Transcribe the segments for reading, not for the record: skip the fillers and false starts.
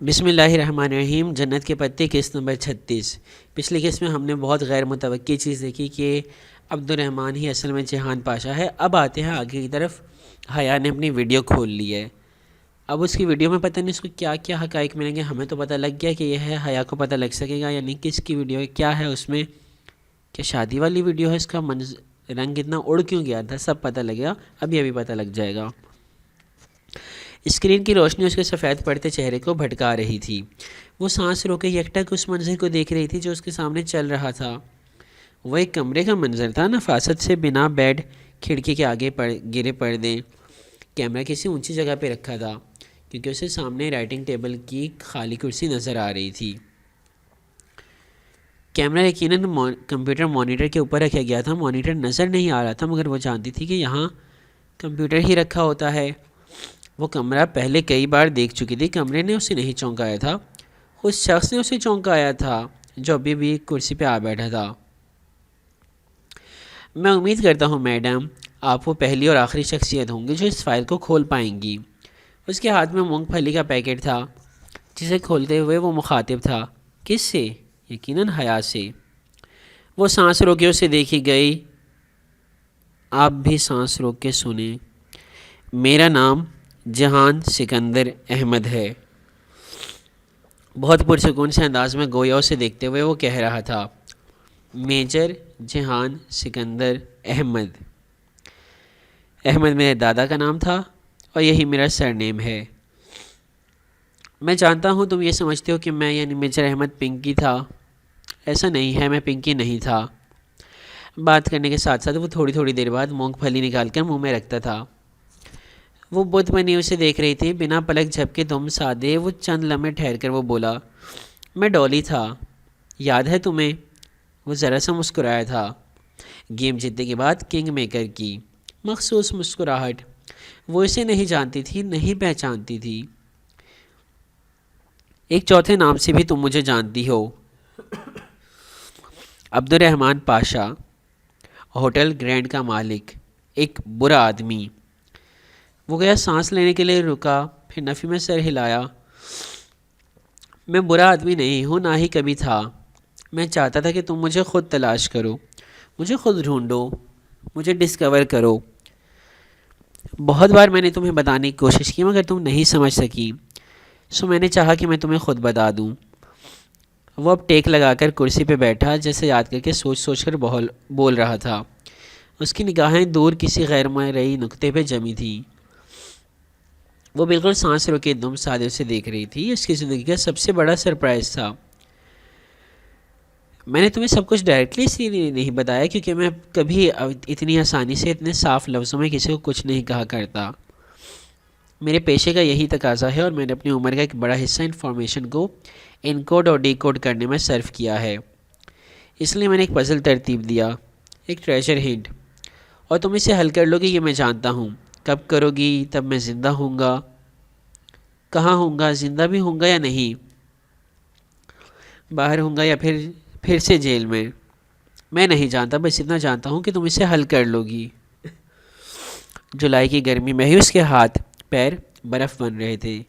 بسم اللہ الرحمن الرحیم۔ جنت کے پتے قسط نمبر 36۔ پچھلی قسط میں ہم نے بہت غیر متوقع چیز دیکھی کہ عبد الرحمن ہی اصل میں جہان پاشا ہے۔ اب آتے ہیں آگے کی طرف۔ حیا نے اپنی ویڈیو کھول لی ہے۔ اب اس کی ویڈیو میں پتہ نہیں اس کو کیا کیا حقائق ملیں گے۔ ہمیں تو پتہ لگ گیا کہ یہ ہے، حیا کو پتہ لگ سکے گا یا نہیں کس کی ویڈیو ہے، کیا ہے اس میں، کہ شادی والی ویڈیو ہے، اس کا رنگ اتنا اڑ کیوں گیا تھا، سب پتہ لگے گا۔ اب یہ بھی پتہ لگ جائے گا۔ اسکرین کی روشنی اس کے سفید پڑتے چہرے کو بھٹکا رہی تھی۔ وہ سانس روکے یکٹک اس منظر کو دیکھ رہی تھی جو اس کے سامنے چل رہا تھا۔ وہ ایک کمرے کا منظر تھا، نفاست سے بنا بیڈ، کھڑکی کے آگے گرے پردے۔ کیمرہ کسی اونچی جگہ پہ رکھا تھا کیونکہ اسے سامنے رائٹنگ ٹیبل کی خالی کرسی نظر آ رہی تھی۔ کیمرہ یقیناً کمپیوٹر مانیٹر کے اوپر رکھا گیا تھا۔ مانیٹر نظر نہیں آ رہا تھا مگر وہ جانتی تھی کہ یہاں کمپیوٹر ہی رکھا ہوتا ہے۔ وہ کمرہ پہلے کئی بار دیکھ چکی تھی۔ کمرے نے اسے نہیں چونکایا تھا، اس شخص نے اسے چونکایا تھا جو ابھی بھی کرسی پہ آ بیٹھا تھا۔ میں امید کرتا ہوں میڈم آپ وہ پہلی اور آخری شخصیت ہوں گی جو اس فائل کو کھول پائیں گی۔ اس کے ہاتھ میں مونگ پھلی کا پیکٹ تھا جسے کھولتے ہوئے وہ مخاطب تھا۔ کس سے؟ یقیناً حیا سے۔ وہ سانس روکے اسے دیکھی گئی۔ آپ بھی سانس روک کے سنیں۔ میرا نام جہان سکندر احمد ہے۔ بہت پرسکون سے انداز میں گویا اسے دیکھتے ہوئے وہ کہہ رہا تھا، میجر جہان سکندر احمد۔ احمد میرے دادا کا نام تھا اور یہی میرا سرنیم ہے۔ میں جانتا ہوں تم یہ سمجھتے ہو کہ میں یعنی میجر احمد پنکی تھا۔ ایسا نہیں ہے، میں پنکی نہیں تھا۔ بات کرنے کے ساتھ ساتھ وہ تھوڑی تھوڑی دیر بعد مونگ پھلی نکال کر منہ میں رکھتا تھا۔ وہ بت بنی اسے دیکھ رہی تھی، بنا پلک جھپکے دم سادے۔ وہ چند لمحے ٹھہر کر وہ بولا، میں ڈولی تھا، یاد ہے تمہیں؟ وہ ذرا سا مسکرایا تھا۔ گیم جیتنے کے بعد کنگ میکر کی مخصوص مسکراہٹ۔ وہ اسے نہیں جانتی تھی، نہیں پہچانتی تھی۔ ایک چوتھے نام سے بھی تم مجھے جانتی ہو، عبد الرحمن پاشا، ہوٹل گرینڈ کا مالک، ایک برا آدمی۔ وہ گیا سانس لینے کے لیے رکا، پھر نفی میں سر ہلایا۔ میں برا آدمی نہیں ہوں، نہ ہی کبھی تھا۔ میں چاہتا تھا کہ تم مجھے خود تلاش کرو، مجھے خود ڈھونڈو، مجھے ڈسکور کرو۔ بہت بار میں نے تمہیں بتانے کی کوشش کی مگر تم نہیں سمجھ سکی، سو میں نے چاہا کہ میں تمہیں خود بتا دوں۔ وہ اب ٹیک لگا کر کرسی پہ بیٹھا، جیسے یاد کر کے سوچ سوچ کر بول رہا تھا۔ اس کی نگاہیں دور کسی غیر مرئی نقطے پہ جمی تھیں۔ وہ بالکل سانس روکے دم سادے سے دیکھ رہی تھی۔ اس کی زندگی کا سب سے بڑا سرپرائز تھا۔ میں نے تمہیں سب کچھ ڈائریکٹلی اسی لیے نہیں بتایا کیونکہ میں کبھی اتنی آسانی سے اتنے صاف لفظوں میں کسی کو کچھ نہیں کہا کرتا۔ میرے پیشے کا یہی تقاضا ہے اور میں نے اپنی عمر کا ایک بڑا حصہ انفارمیشن کو انکوڈ اور ڈی کوڈ کرنے میں صرف کیا ہے۔ اس لیے میں نے ایک پزل ترتیب دیا، ایک ٹریجر ہنٹ، اور تم اسے حل کر لو گی، یہ میں جانتا ہوں۔ کب کرو گی؟ تب میں زندہ ہوں گا۔ کہاں ہوں گا؟ زندہ بھی ہوں گا یا نہیں؟ باہر ہوں گا یا پھر سے جیل میں؟ میں نہیں جانتا، بس اتنا جانتا ہوں کہ تم اسے حل کر لو گی۔ جولائی کی گرمی میں ہی اس کے ہاتھ پیر برف بن رہے تھے۔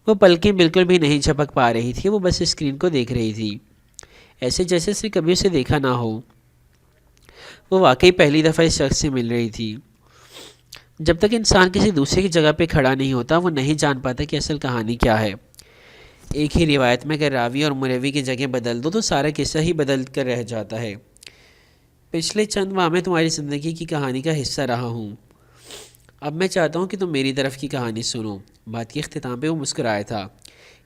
وہ پلکیں بالکل بھی نہیں جھپک پا رہی تھی، وہ بس اسکرین کو دیکھ رہی تھی، ایسے جیسے اس نے کبھی اسے دیکھا نہ ہو۔ وہ واقعی پہلی دفعہ اس شخص سے مل رہی تھی۔ جب تک انسان کسی دوسرے کی جگہ پہ کھڑا نہیں ہوتا وہ نہیں جان پاتا کہ اصل کہانی کیا ہے۔ ایک ہی روایت میں اگر راوی اور مروی کی جگہ بدل دو تو سارا قصہ ہی بدل کر رہ جاتا ہے۔ پچھلے چند ماہ میں تمہاری زندگی کی کہانی کا حصہ رہا ہوں، اب میں چاہتا ہوں کہ تم میری طرف کی کہانی سنو۔ بات کے اختتام پہ وہ مسکرایا تھا۔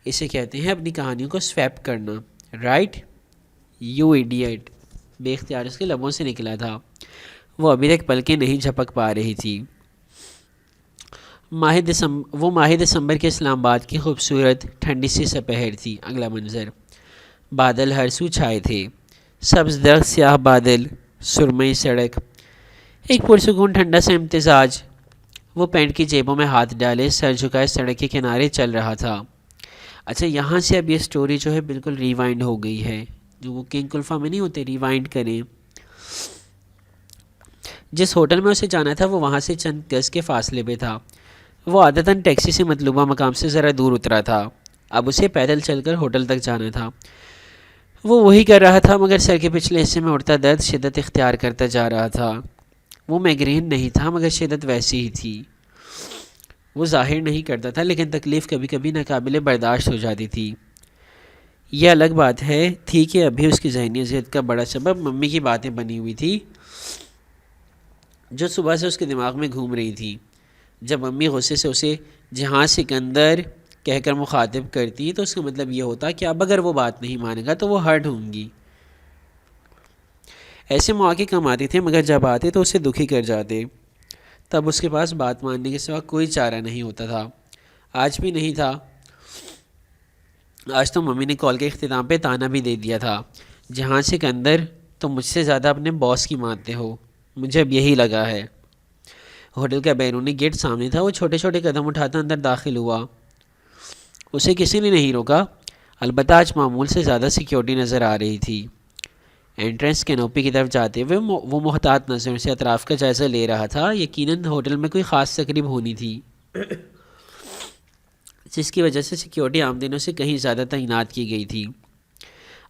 اسے کہتے ہیں اپنی کہانیوں کو سویپ کرنا، رائٹ یو ایڈیٹ، بے اختیار اس کے لبوں سے نکلا تھا۔ وہ ابھی تک پلکیں نہیں جھپک پا رہی تھی۔ وہ ماہ دسمبر کے اسلام آباد کی خوبصورت ٹھنڈی سی سپہر تھی۔ اگلا منظر، بادل ہر سو چھائے تھے، سبز درخت، سیاہ بادل، سرمئی سڑک، ایک پرسکون ٹھنڈا سا امتزاج۔ وہ پینٹ کی جیبوں میں ہاتھ ڈالے سر جھکائے سڑک کے کنارے چل رہا تھا۔ اچھا یہاں سے اب یہ سٹوری جو ہے بالکل ریوائنڈ ہو گئی ہے، جو وہ کنگ کلفا میں نہیں ہوتے ریوائنڈ کریں۔ جس ہوٹل میں اسے جانا تھا وہ وہاں سے چند گز کے فاصلے پہ تھا۔ وہ عادتاً ٹیکسی سے مطلوبہ مقام سے ذرا دور اترا تھا۔ اب اسے پیدل چل کر ہوٹل تک جانا تھا۔ وہ وہی کر رہا تھا، مگر سر کے پچھلے حصے میں اڑتا درد شدت اختیار کرتا جا رہا تھا۔ وہ میگرین نہیں تھا، مگر شدت ویسی ہی تھی۔ وہ ظاہر نہیں کرتا تھا، لیکن تکلیف کبھی کبھی ناقابل برداشت ہو جاتی تھی۔ یہ الگ بات تھی کہ ابھی اس کی ذہنی اذیت کا بڑا سبب ممی کی باتیں بنی ہوئی تھی جو صبح سے اس کے دماغ میں گھوم رہی تھی۔ جب ممی غصے سے اسے جہاں سکندر کہہ کر مخاطب کرتی تو اس کا مطلب یہ ہوتا کہ اب اگر وہ بات نہیں مانے گا تو وہ ہرٹ ہوں گی۔ ایسے مواقع کم آتے تھے، مگر جب آتے تو اسے دکھی کر جاتے۔ تب اس کے پاس بات ماننے کے سوا کوئی چارہ نہیں ہوتا تھا۔ آج بھی نہیں تھا۔ آج تو ممی نے کال کے اختتام پہ تانا بھی دے دیا تھا، جہاں سکندر تو مجھ سے زیادہ اپنے باس کی مانتے ہو۔ مجھے اب یہی لگا ہے۔ ہوٹل کا بیرونی گیٹ سامنے تھا۔ وہ چھوٹے چھوٹے قدم اٹھاتا اندر داخل ہوا۔ اسے کسی نے نہیں روکا، البتہ آج معمول سے زیادہ سیکیورٹی نظر آ رہی تھی۔ انٹرنس کینوپی کی طرف جاتے ہوئے وہ محتاط نظروں سے اطراف کا جائزہ لے رہا تھا۔ یقیناً ہوٹل میں کوئی خاص تقریب ہونی تھی، جس کی وجہ سے سیکیورٹی عام دنوں سے کہیں زیادہ تعینات کی گئی تھی۔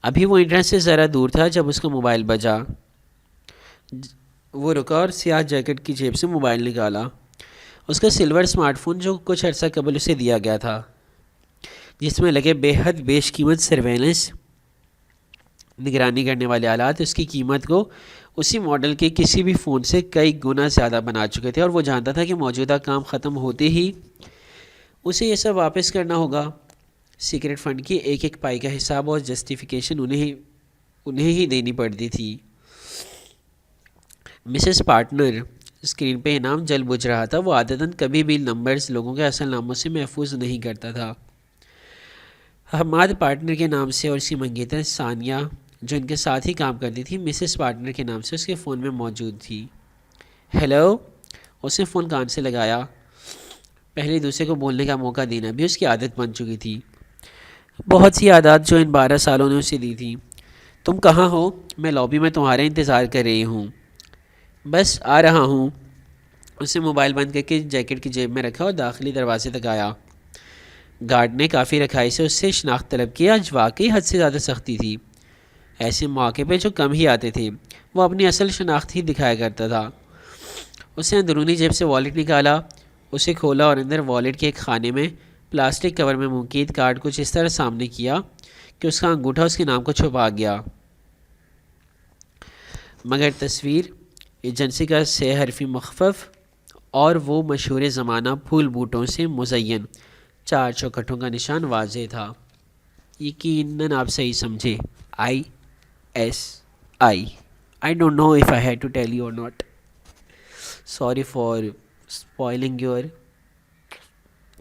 ابھی وہ انٹرنس سے ذرا دور تھا جب اس کا موبائل بجا۔ وہ رکا اور سیاہ جیکٹ کی جیب سے موبائل نکالا۔ اس کا سلور اسمارٹ فون جو کچھ عرصہ قبل اسے دیا گیا تھا، جس میں لگے بے حد بیش قیمت سرویلنس نگرانی کرنے والے آلات اس کی قیمت کو اسی ماڈل کے کسی بھی فون سے کئی گنا زیادہ بنا چکے تھے، اور وہ جانتا تھا کہ موجودہ کام ختم ہوتے ہی اسے یہ سب واپس کرنا ہوگا۔ سیکرٹ فنڈ کی ایک ایک پائی کا حساب اور جسٹیفیکیشن انہیں ہی دینی پڑتی تھی۔ مسز پارٹنر، اسکرین پہ انعام جل بجھ رہا تھا۔ وہ عادتاً کبھی بھی نمبرز لوگوں کے اصل ناموں سے محفوظ نہیں کرتا تھا۔ حماد پارٹنر کے نام سے اور اس کی منگیتر ثانیہ جو ان کے ساتھ ہی کام کرتی تھی مسز پارٹنر کے نام سے اس کے فون میں موجود تھی۔ ہیلو، اس نے فون کان سے لگایا۔ پہلے دوسرے کو بولنے کا موقع دینا بھی اس کی عادت بن چکی تھی، بہت سی عادات جو ان 12 سالوں نے اسے دی تھی۔ تم کہاں ہو؟ میں لابی میں تمہارا انتظار کر رہی ہوں۔ بس آ رہا ہوں۔ اس نے موبائل بند کر کے جیکٹ کی جیب میں رکھا اور داخلی دروازے تک آیا۔ گارڈ نے کافی رکھائی سے اس سے شناخت طلب کی۔ آج واقعی حد سے زیادہ سختی تھی۔ ایسے مواقع پہ جو کم ہی آتے تھے وہ اپنی اصل شناخت ہی دکھایا کرتا تھا۔ اس نے اندرونی جیب سے والیٹ نکالا، اسے کھولا اور اندر والیٹ کے ایک خانے میں پلاسٹک کور میں منقید کارڈ کچھ اس طرح سامنے کیا کہ اس کا انگوٹھا اس کے نام کو چھپا گیا، مگر تصویر ایجنسی کا 6 حرفی مخفف اور وہ مشہور زمانہ پھول بوٹوں سے مزین 4 چوکھٹوں کا نشان واضح تھا۔ یقیناً آپ صحیح سمجھے، I don't know if I had to tell you or not. Sorry for spoiling your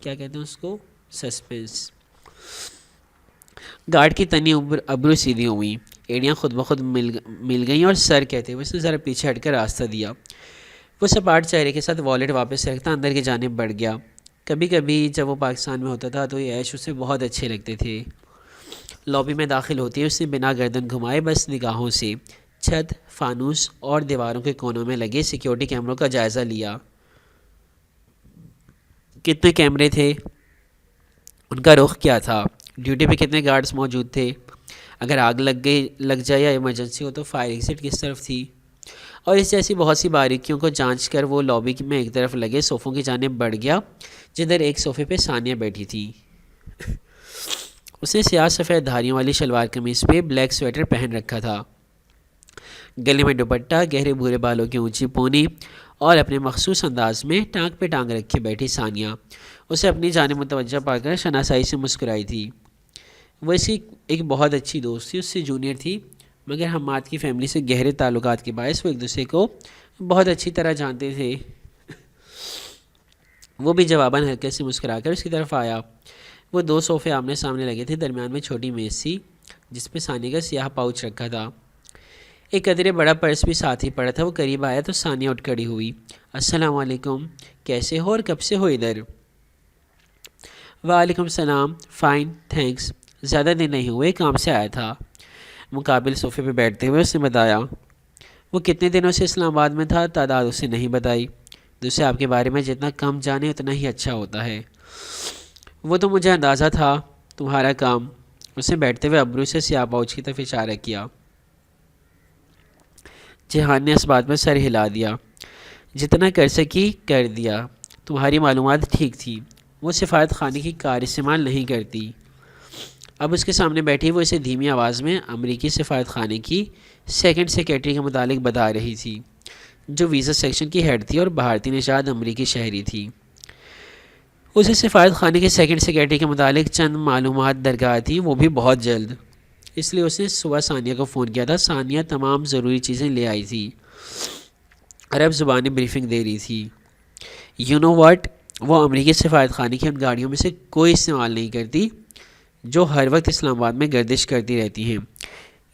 کیا کہتے ہیں اس کو سسپینس۔ گارڈ کی تنی ابرو سیدھی ہوئی، ایڑیاں خود بخود مل گئیں اور سر کہتے ہوئے اس نے ذرا پیچھے ہٹ کر راستہ دیا۔ وہ سپاٹ چہرے کے ساتھ والیٹ واپس رکھتا اندر کی جانب بڑھ گیا۔ کبھی کبھی جب وہ پاکستان میں ہوتا تھا تو یہ عیش اسے بہت اچھے لگتے تھے۔ لابی میں داخل ہوتی ہے اس نے بنا گردن گھمائے بس نگاہوں سے چھت، فانوس اور دیواروں کے کونوں میں لگے سیکیورٹی کیمروں کا جائزہ لیا۔ کتنے کیمرے تھے؟ ان کا رخ کیا تھا؟ ڈیوٹی پہ کتنے گارڈز موجود تھے؟ اگر آگ لگ جائے یا ایمرجنسی ہو تو فائر ایگزٹ کس طرف تھی؟ اور اس جیسی بہت سی باریکیوں کو جانچ کر وہ لابی میں ایک طرف لگے صوفوں کی جانب بڑھ گیا، جدھر ایک صوفے پہ ثانیہ بیٹھی تھی۔ اس نے سیاہ سفید دھاریوں والی شلوار قمیص پہ بلیک سویٹر پہن رکھا تھا، گلے میں دوپٹہ، گہرے بھورے بالوں کی اونچی پونی اور اپنے مخصوص انداز میں ٹانگ پہ ٹانگ رکھے بیٹھی ثانیہ اسے اپنی جانب متوجہ پا کر شناسائی سے مسکرائی تھی۔ وہ اس کی ایک بہت اچھی دوست تھی، اس سے جونیئر تھی، مگر حماد کی فیملی سے گہرے تعلقات کے باعث وہ ایک دوسرے کو بہت اچھی طرح جانتے تھے۔ وہ بھی جواباً ہلکے سے مسکرا کر اس کی طرف آیا۔ وہ 2 صوفے آمنے سامنے لگے تھے، درمیان میں چھوٹی میز تھی جس پہ ثانیہ کا سیاہ پاؤچ رکھا تھا، ایک قدرے بڑا پرس بھی ساتھ ہی پڑا تھا۔ وہ قریب آیا تو ثانیہ اٹھ کھڑی ہوئی۔ السلام علیکم، کیسے ہو اور کب سے ہو ادھر؟ وعلیکم السلام، فائن تھینکس، زیادہ دن نہیں ہوئے، کام سے آیا تھا، مقابل صوفے پہ بیٹھتے ہوئے اس نے بتایا۔ وہ کتنے دنوں سے اسلام آباد میں تھا؟ تعداد اسے نہیں بتائی۔ دوسرے آپ کے بارے میں جتنا کم جانے اتنا ہی اچھا ہوتا ہے۔ وہ تو مجھے اندازہ تھا، تمہارا کام۔ اس نے بیٹھتے ہوئے ابرو سے سیاہ پاؤچ کی طرف اشارہ کیا۔ جہان نے اس بات میں سر ہلا دیا۔ جتنا کر سکی کر دیا۔ تمہاری معلومات ٹھیک تھی، وہ سفارت خانے کی کار استعمال نہیں کرتی۔ اب اس کے سامنے بیٹھی وہ اسے دھیمی آواز میں امریکی سفارت خانے کی سیکنڈ سیکریٹری کے متعلق بتا رہی تھی، جو ویزا سیکشن کی ہیڈ تھی اور بھارتی نژاد امریکی شہری تھی۔ اسے سفارت خانے کے سیکنڈ سیکریٹری کے متعلق چند معلومات درکار تھیں، وہ بھی بہت جلد۔ اس لیے اس نے صبح ثانیہ کو فون کیا تھا۔ ثانیہ تمام ضروری چیزیں لے آئی تھی، عرب زبانی بریفنگ دے رہی تھی۔ یو نو واٹ، وہ امریکی سفارت خانے کی ان گاڑیوں میں سے کوئی استعمال نہیں کرتی جو ہر وقت اسلام آباد میں گردش کرتی رہتی ہیں۔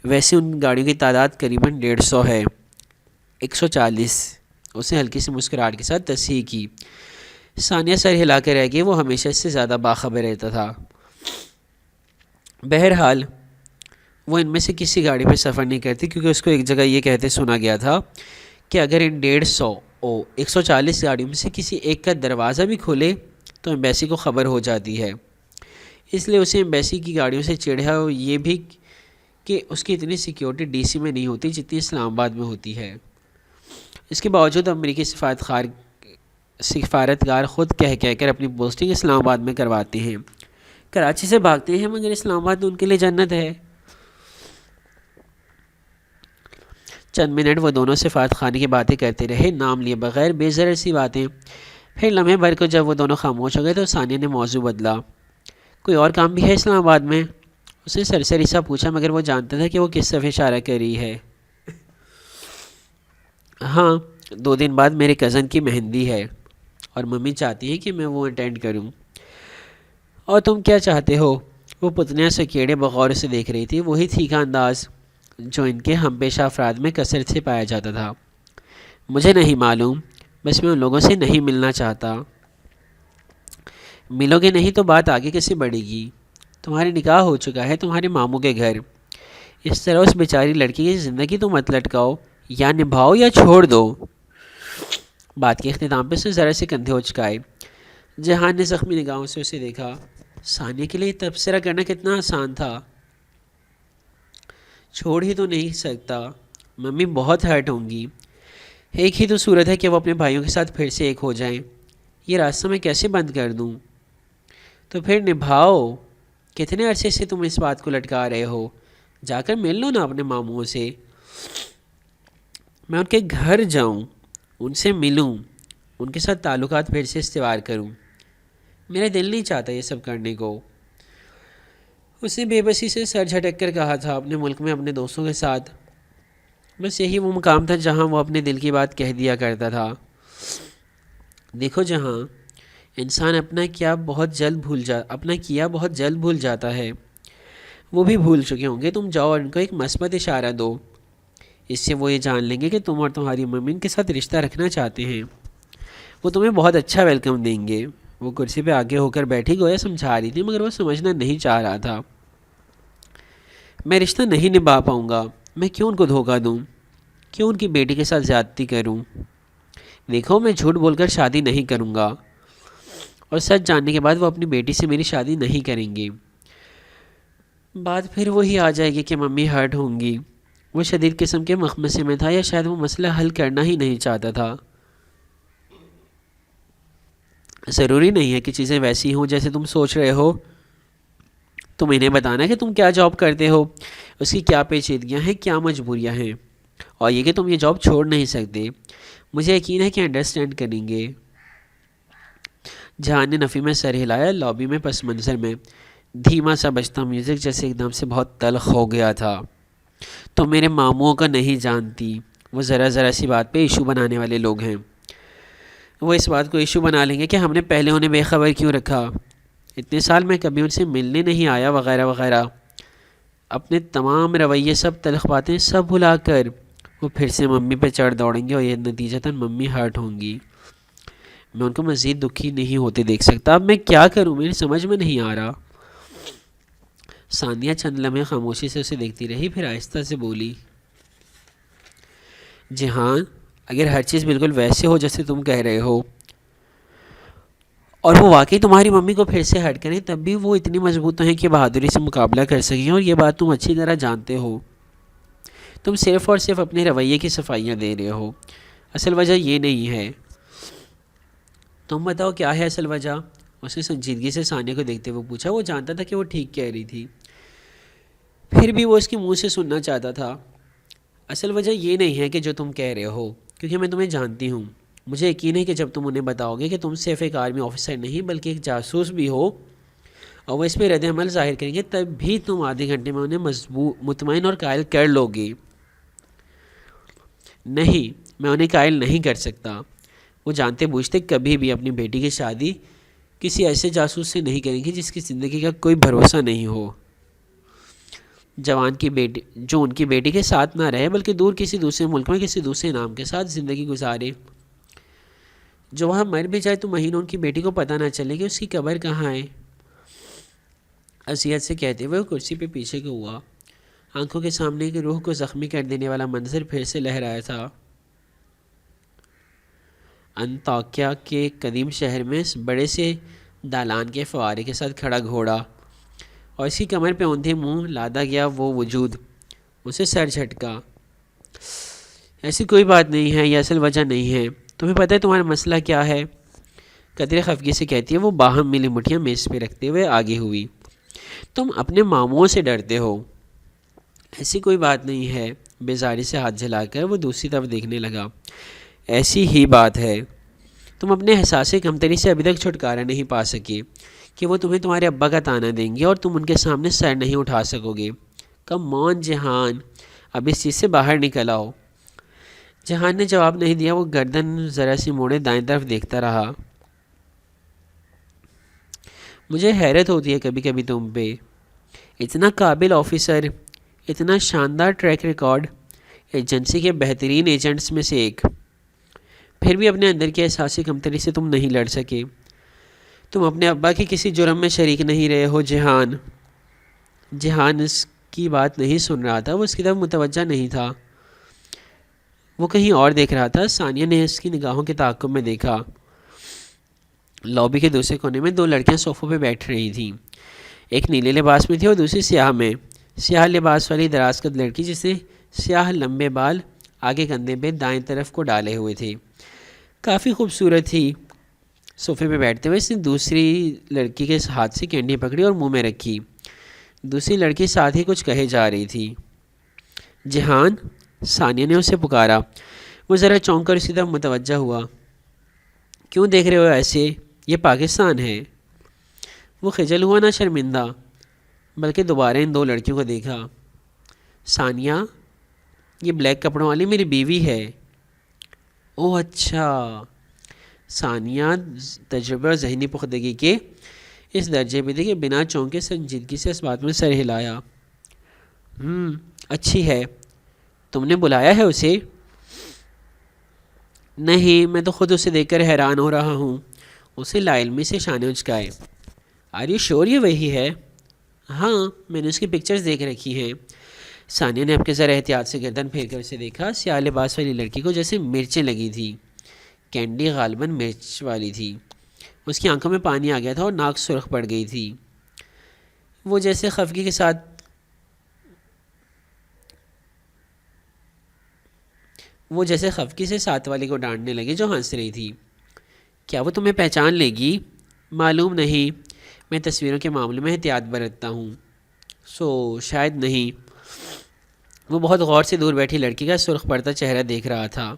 ویسے ان گاڑیوں کی تعداد قریباً 150 ہے۔ 140، اس نے ہلکی سی مسکراہٹ کے ساتھ تصحیح کی۔ ثانیہ سر ہلا کے رہ گئی، وہ ہمیشہ اس سے زیادہ باخبر رہتا تھا۔ بہرحال وہ ان میں سے کسی گاڑی پہ سفر نہیں کرتی، کیونکہ اس کو ایک جگہ یہ کہتے سنا گیا تھا کہ اگر ان 140 گاڑیوں میں سے کسی ایک کا دروازہ بھی کھولے تو ایمبیسی کو خبر ہو جاتی ہے۔ اس لیے اسے ایمبیسی کی گاڑیوں سے چڑھ ہے، اور یہ بھی کہ اس کی اتنی سیکیورٹی ڈی سی میں نہیں ہوتی جتنی اسلام آباد میں ہوتی ہے۔ اس کے باوجود امریکی سفارتکار خود کہہ کر اپنی پوسٹنگ اسلام آباد میں کرواتے ہیں۔ کراچی سے بھاگتے ہیں، مگر اسلام آباد ان کے لیے جنت ہے۔ چند منٹ وہ دونوں سفارت خانے کی باتیں کرتے رہے، نام لیے بغیر، بے ضرر سی باتیں۔ پھر لمحے بھر کو جب وہ دونوں خاموش ہو گئے تو ثانیہ نے موضوع بدلا۔ کوئی اور کام بھی ہے اسلام آباد میں؟ اس نے سرسری سا پوچھا، مگر وہ جانتا تھا کہ وہ کس طرف اشارہ کر رہی ہے۔ ہاں، 2 دن بعد میرے کزن کی مہندی ہے اور ممی چاہتی ہے کہ میں وہ اٹینڈ کروں۔ اور تم کیا چاہتے ہو؟ وہ پتلیاں سکیڑے بغور سے دیکھ رہی تھی، وہی تھیکا انداز جو ان کے ہم پیشہ افراد میں کثرت سے پایا جاتا تھا۔ مجھے نہیں معلوم، بس میں ان لوگوں سے نہیں ملنا چاہتا۔ ملو گے نہیں تو بات آگے کیسے بڑھے گی؟ تمہارے نکاح ہو چکا ہے تمہارے ماموں کے گھر۔ اس طرح اس بیچاری لڑکی کی زندگی تو مت لٹکاؤ، یا نبھاؤ یا چھوڑ دو۔ بات کے اختتام پہ اسے ذرا سے کندھے اچکائے۔ جہان نے زخمی نگاہوں سے اسے دیکھا۔ ثانیہ کے لیے تبصرہ کرنا کتنا آسان تھا۔ چھوڑ ہی تو نہیں سکتا، ممی بہت ہرٹ ہوں گی۔ ایک ہی تو صورت ہے کہ وہ اپنے بھائیوں کے ساتھ پھر سے ایک ہو جائیں۔ یہ راستہ میں کیسے بند کر دوں؟ تو پھر نبھاؤ۔ کتنے عرصے سے تم اس بات کو لٹکا رہے ہو؟ جا کر مل لو نا اپنے ماموں سے۔ میں ان کے گھر جاؤں، ان سے ملوں، ان کے ساتھ تعلقات پھر سے استوار کروں۔ میرا دل نہیں چاہتا یہ سب کرنے کو۔ اس نے بے بسی سے سر جھٹک کر کہا تھا، اپنے ملک میں اپنے دوستوں کے ساتھ بس یہی وہ مقام تھا جہاں وہ اپنے دل کی بات کہہ دیا کرتا تھا۔ دیکھو جہاں انسان اپنا کیا بہت جلد بھول جاتا ہے، وہ بھی بھول چکے ہوں گے۔ تم جاؤ اور ان کو ایک مثبت اشارہ دو، اس سے وہ یہ جان لیں گے کہ تم اور تمہاری ممی ان کے ساتھ رشتہ رکھنا چاہتے ہیں۔ وہ تمہیں بہت اچھا ویلکم دیں گے۔ وہ کرسی پہ آگے ہو کر بیٹھی، گویا سمجھا رہی تھی، مگر وہ سمجھنا نہیں چاہ رہا تھا۔ میں رشتہ نہیں نبھا پاؤں گا۔ میں کیوں ان کو دھوکہ دوں؟ کیوں ان کی بیٹی کے ساتھ زیادتی کروں؟ دیکھو، میں جھوٹ بول کر شادی نہیں کروں گا، اور سچ جاننے کے بعد وہ اپنی بیٹی سے میری شادی نہیں کریں گے۔ بات پھر وہی آ جائے گی کہ ممی ہرٹ ہوں گی۔ وہ شدید قسم کے مخمصے میں تھا، یا شاید وہ مسئلہ حل کرنا ہی نہیں چاہتا تھا۔ ضروری نہیں ہے کہ چیزیں ویسی ہوں جیسے تم سوچ رہے ہو۔ تم انہیں بتانا کہ تم کیا جاب کرتے ہو، اس کی کیا پیچیدگیاں ہیں، کیا مجبوریاں ہیں، اور یہ کہ تم یہ جاب چھوڑ نہیں سکتے۔ مجھے یقین ہے کہ انڈرسٹینڈ کریں گے۔ جہان نے نفی میں سر ہلایا۔ لابی میں پس منظر میں دھیما سا بجتا میوزک جیسے ایک دم سے بہت تلخ ہو گیا تھا۔ تم میرے ماموں کو نہیں جانتی، وہ ذرا سی بات پہ ایشو بنانے والے لوگ ہیں۔ وہ اس بات کو ایشو بنا لیں گے کہ ہم نے پہلے انہیں بے خبر کیوں رکھا، اتنے سال میں کبھی ان سے ملنے نہیں آیا، وغیرہ وغیرہ۔ اپنے تمام رویے، سب تلخ باتیں سب بھلا کر وہ پھر سے ممی پہ چڑھ دوڑیں گے، اور یہ نتیجتاً ممی ہرٹ ہوں گی۔ میں ان کو مزید دکھی نہیں ہوتے دیکھ سکتا۔ اب میں کیا کروں، میری سمجھ میں نہیں آ رہا۔ ثانیہ چند لمحے خاموشی سے اسے دیکھتی رہی، پھر آہستہ سے بولی، جہان، اگر ہر چیز بالکل ویسے ہو جیسے تم کہہ رہے ہو، اور وہ واقعی تمہاری ممی کو پھر سے ہرٹ کریں تب بھی وہ اتنی مضبوط ہیں کہ بہادری سے مقابلہ کر سکیں، اور یہ بات تم اچھی طرح جانتے ہو۔ تم صرف اور صرف اپنے رویے کی صفائیاں دے رہے ہو، اصل وجہ یہ نہیں ہے۔ تم بتاؤ کیا ہے اصل وجہ؟ اس نے سنجیدگی سے ثانیہ کو دیکھتے ہوئے پوچھا۔ وہ جانتا تھا کہ وہ ٹھیک کہہ رہی تھی، پھر بھی وہ اس کے منہ سے سننا چاہتا تھا۔ اصل وجہ یہ نہیں ہے کہ جو تم کہہ رہے ہو، کیونکہ میں تمہیں جانتی ہوں۔ مجھے یقین ہے کہ جب تم انہیں بتاؤ گے کہ تم صرف ایک آرمی آفیسر نہیں بلکہ ایک جاسوس بھی ہو، اور وہ اس پہ رد عمل ظاہر کریں گے، تب بھی تم آدھے گھنٹے میں انہیں مطمئن اور قائل کر لو گے۔ نہیں، میں انہیں قائل نہیں کر سکتا۔ وہ جانتے بوجھتے کبھی بھی اپنی بیٹی کی شادی کسی ایسے جاسوس سے نہیں کریں گے جس کی زندگی کا کوئی بھروسہ نہیں ہو، جوان کی بیٹی جو ان کی بیٹی کے ساتھ نہ رہے بلکہ دور کسی دوسرے ملک میں کسی دوسرے نام کے ساتھ زندگی گزارے، جو وہاں مر بھی جائے تو مہینوں ان کی بیٹی کو پتہ نہ چلے کہ اس کی قبر کہاں ہے۔ اذیت سے کہتے ہوئے وہ کرسی پہ پیچھے کو ہوا۔ آنکھوں کے سامنے کی روح کو زخمی کر دینے والا منظر پھر سے لہرایا تھا۔ انطاکیہ کے قدیم شہر میں بڑے سے دالان کے فوارے کے ساتھ کھڑا گھوڑا، اور اس کی کمر پہ اوندھے منہ لادا گیا وہ وجود، اسے سر جھٹکا۔ ایسی کوئی بات نہیں ہے، یہ اصل وجہ نہیں ہے۔ تمہیں پتہ ہے تمہارا مسئلہ کیا ہے؟ قدرے خفگی سے کہتی ہے، وہ باہم ملی مٹھیاں میز پہ رکھتے ہوئے آگے ہوئی۔ تم اپنے ماموں سے ڈرتے ہو۔ ایسی کوئی بات نہیں ہے۔ بیزاری سے ہاتھ جھلا کر وہ دوسری طرف دیکھنے لگا۔ ایسی ہی بات ہے۔ تم اپنے احساس کمتری سے ابھی تک چھٹکارا نہیں پا سکے کہ وہ تمہیں تمہارے ابا کا طعنہ دیں گے اور تم ان کے سامنے سر نہیں اٹھا سکو گے۔ کم آن جہان، اب اس چیز سے باہر نکل آؤ۔ جہان نے جواب نہیں دیا۔ وہ گردن ذرا سی موڑے دائیں طرف دیکھتا رہا۔ مجھے حیرت ہوتی ہے کبھی کبھی تم پہ، اتنا قابل آفیسر، اتنا شاندار ٹریک ریکارڈ، ایجنسی کے بہترین ایجنٹس میں سے ایک، پھر بھی اپنے اندر کے احساسی کمتری سے تم نہیں لڑ سکے۔ تم اپنے ابا کے کسی جرم میں شریک نہیں رہے ہو۔ جہان اس کی بات نہیں سن رہا تھا، وہ اس کی طرف متوجہ نہیں تھا، وہ کہیں اور دیکھ رہا تھا۔ ثانیہ نے اس کی نگاہوں کے تعاقب میں دیکھا۔ لابی کے دوسرے کونے میں دو لڑکیاں صوفوں پہ بیٹھ رہی تھیں، ایک نیلے لباس میں تھی اور دوسری سیاہ میں۔ سیاہ لباس والی دراز قد لڑکی جس نے سیاہ لمبے بال آگے کندھے پہ دائیں طرف کو ڈالے ہوئے تھے، کافی خوبصورت تھی۔ صوفے پہ بیٹھتے ہوئے اس نے دوسری لڑکی کے ہاتھ سے کینڈی پکڑی اور منہ میں رکھی۔ دوسری لڑکی ساتھ ہی کچھ کہے جا رہی تھی۔ جہان، ثانیہ نے اسے پکارا۔ وہ ذرا چونک کر اسی طرف متوجہ ہوا۔ کیوں دیکھ رہے ہو ایسے؟ یہ پاکستان ہے۔ وہ خجل ہوا نہ شرمندہ، بلکہ دوبارہ ان دو لڑکیوں کو دیکھا۔ ثانیہ، یہ بلیک کپڑوں والی میری بیوی ہے۔ اوہ اچھا۔ ثانیہ تجربے اور ذہنی پختگی کے اس درجے پہ تھی کہ بنا چونکے سنجیدگی سے اس بات میں سر ہلایا۔ اچھی ہے۔ تم نے بلایا ہے اسے؟ نہیں، میں تو خود اسے دیکھ کر حیران ہو رہا ہوں۔ اسے لا علمی سے شانے اچکائے۔ آر یو شور یہ وہی ہے؟ ہاں، میں نے اس کی پکچرز دیکھ رکھی ہیں۔ ثانیہ نے اپنے ذرا احتیاط سے گردن پھیر کر اسے دیکھا۔ سیاہ لباس والی لڑکی کو جیسے مرچیں لگی تھی، کینڈی غالباً مرچ والی تھی۔ اس کی آنکھوں میں پانی آ گیا تھا اور ناک سرخ پڑ گئی تھی۔ وہ جیسے خفگی سے ساتھ والی کو ڈانٹنے لگی جو ہنس رہی تھی۔ کیا وہ تمہیں پہچان لے گی؟ معلوم نہیں، میں تصویروں کے معاملے میں احتیاط برتتا ہوں، شاید نہیں۔ وہ بہت غور سے دور بیٹھی لڑکی کا سرخ پڑتا چہرہ دیکھ رہا تھا۔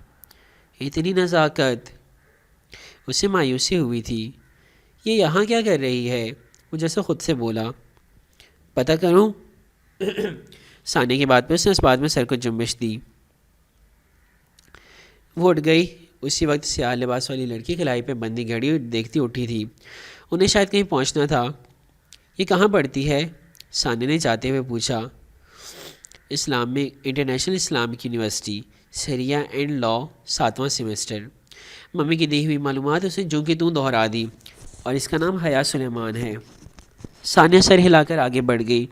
اتنی نزاکت! اسے مایوسی ہوئی تھی۔ یہ یہاں کیا کر رہی ہے؟ وہ جیسے خود سے بولا۔ پتہ کروں؟ ثانیہ کی بات پہ اس نے اس بات میں سر کو جنبش دی۔ وہ اٹھ گئی۔ اسی وقت سیاہ لباس والی لڑکی کلائی پہ بندی گھڑی دیکھتی اٹھی تھی۔ انہیں شاید کہیں پہنچنا تھا۔ یہ کہاں پڑھتی ہے؟ ثانیہ نے جاتے ہوئے پوچھا۔ اسلام میں انٹرنیشنل اسلامک یونیورسٹی، شریعہ اینڈ لا، 7واں سیمسٹر۔ ممی کی دی ہوئی معلومات اسے جو کہ دہرا دی، اور اس کا نام حیا سلیمان ہے۔ ثانیہ سر ہلا کر آگے بڑھ گئی۔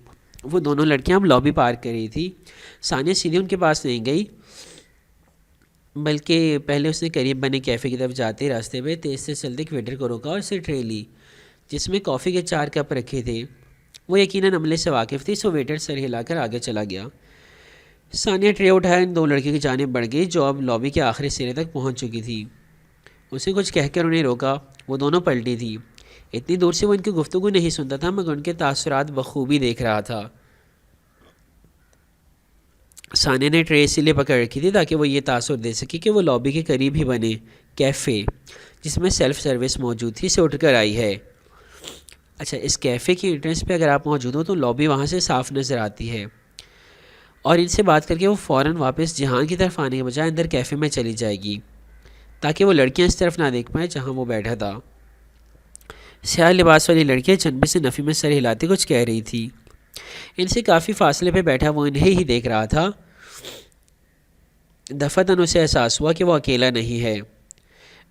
وہ دونوں لڑکیاں اب لابی پار کر رہی تھی۔ ثانیہ سیدھی ان کے پاس نہیں گئی، بلکہ پہلے اس نے قریب بنے کیفے کی طرف جاتے راستے میں تیز سے چلتے ایک ویٹر کو روکا اور اسے ٹرے لی جس میں کافی کے 4 کپ رکھے تھے۔ وہ یقیناً عملے سے واقف تھی، سو ویٹر سر ہلا کر آگے چلا گیا۔ ثانیہ ٹرے اٹھایا ان 2 لڑکیوں کی جانب بڑھ گئی جو اب لابی کے آخری سرے تک پہنچ چکی تھی۔ اسے کچھ کہہ کر انہیں روکا۔ وہ دونوں پلٹی تھی۔ اتنی دور سے وہ ان کی گفتگو نہیں سنتا تھا مگر ان کے تاثرات بخوبی دیکھ رہا تھا۔ ثانیہ نے ٹرے اسی لیے پکڑ رکھی تھی تاکہ وہ یہ تاثر دے سکے کہ وہ لابی کے قریب ہی بنے کیفے جس میں سیلف سروس موجود تھی سے اٹھ کر آئی ہے۔ اچھا، اس کیفے کی انٹرنس پہ اگر آپ موجود ہو تو لابی وہاں سے صاف نظر آتی ہے، اور ان سے بات کر کے وہ فوراً واپس جہان کی طرف آنے کے بجائے اندر کیفے میں چلی جائے گی تاکہ وہ لڑکیاں اس طرف نہ دیکھ پائیں جہاں وہ بیٹھا تھا۔ سیاہ لباس والی لڑکیاں چنبے سے نفی میں سر ہلاتے کچھ کہہ رہی تھی۔ ان سے کافی فاصلے پہ بیٹھا وہ انہیں ہی دیکھ رہا تھا۔ دفعتاً اسے احساس ہوا کہ وہ اکیلا نہیں ہے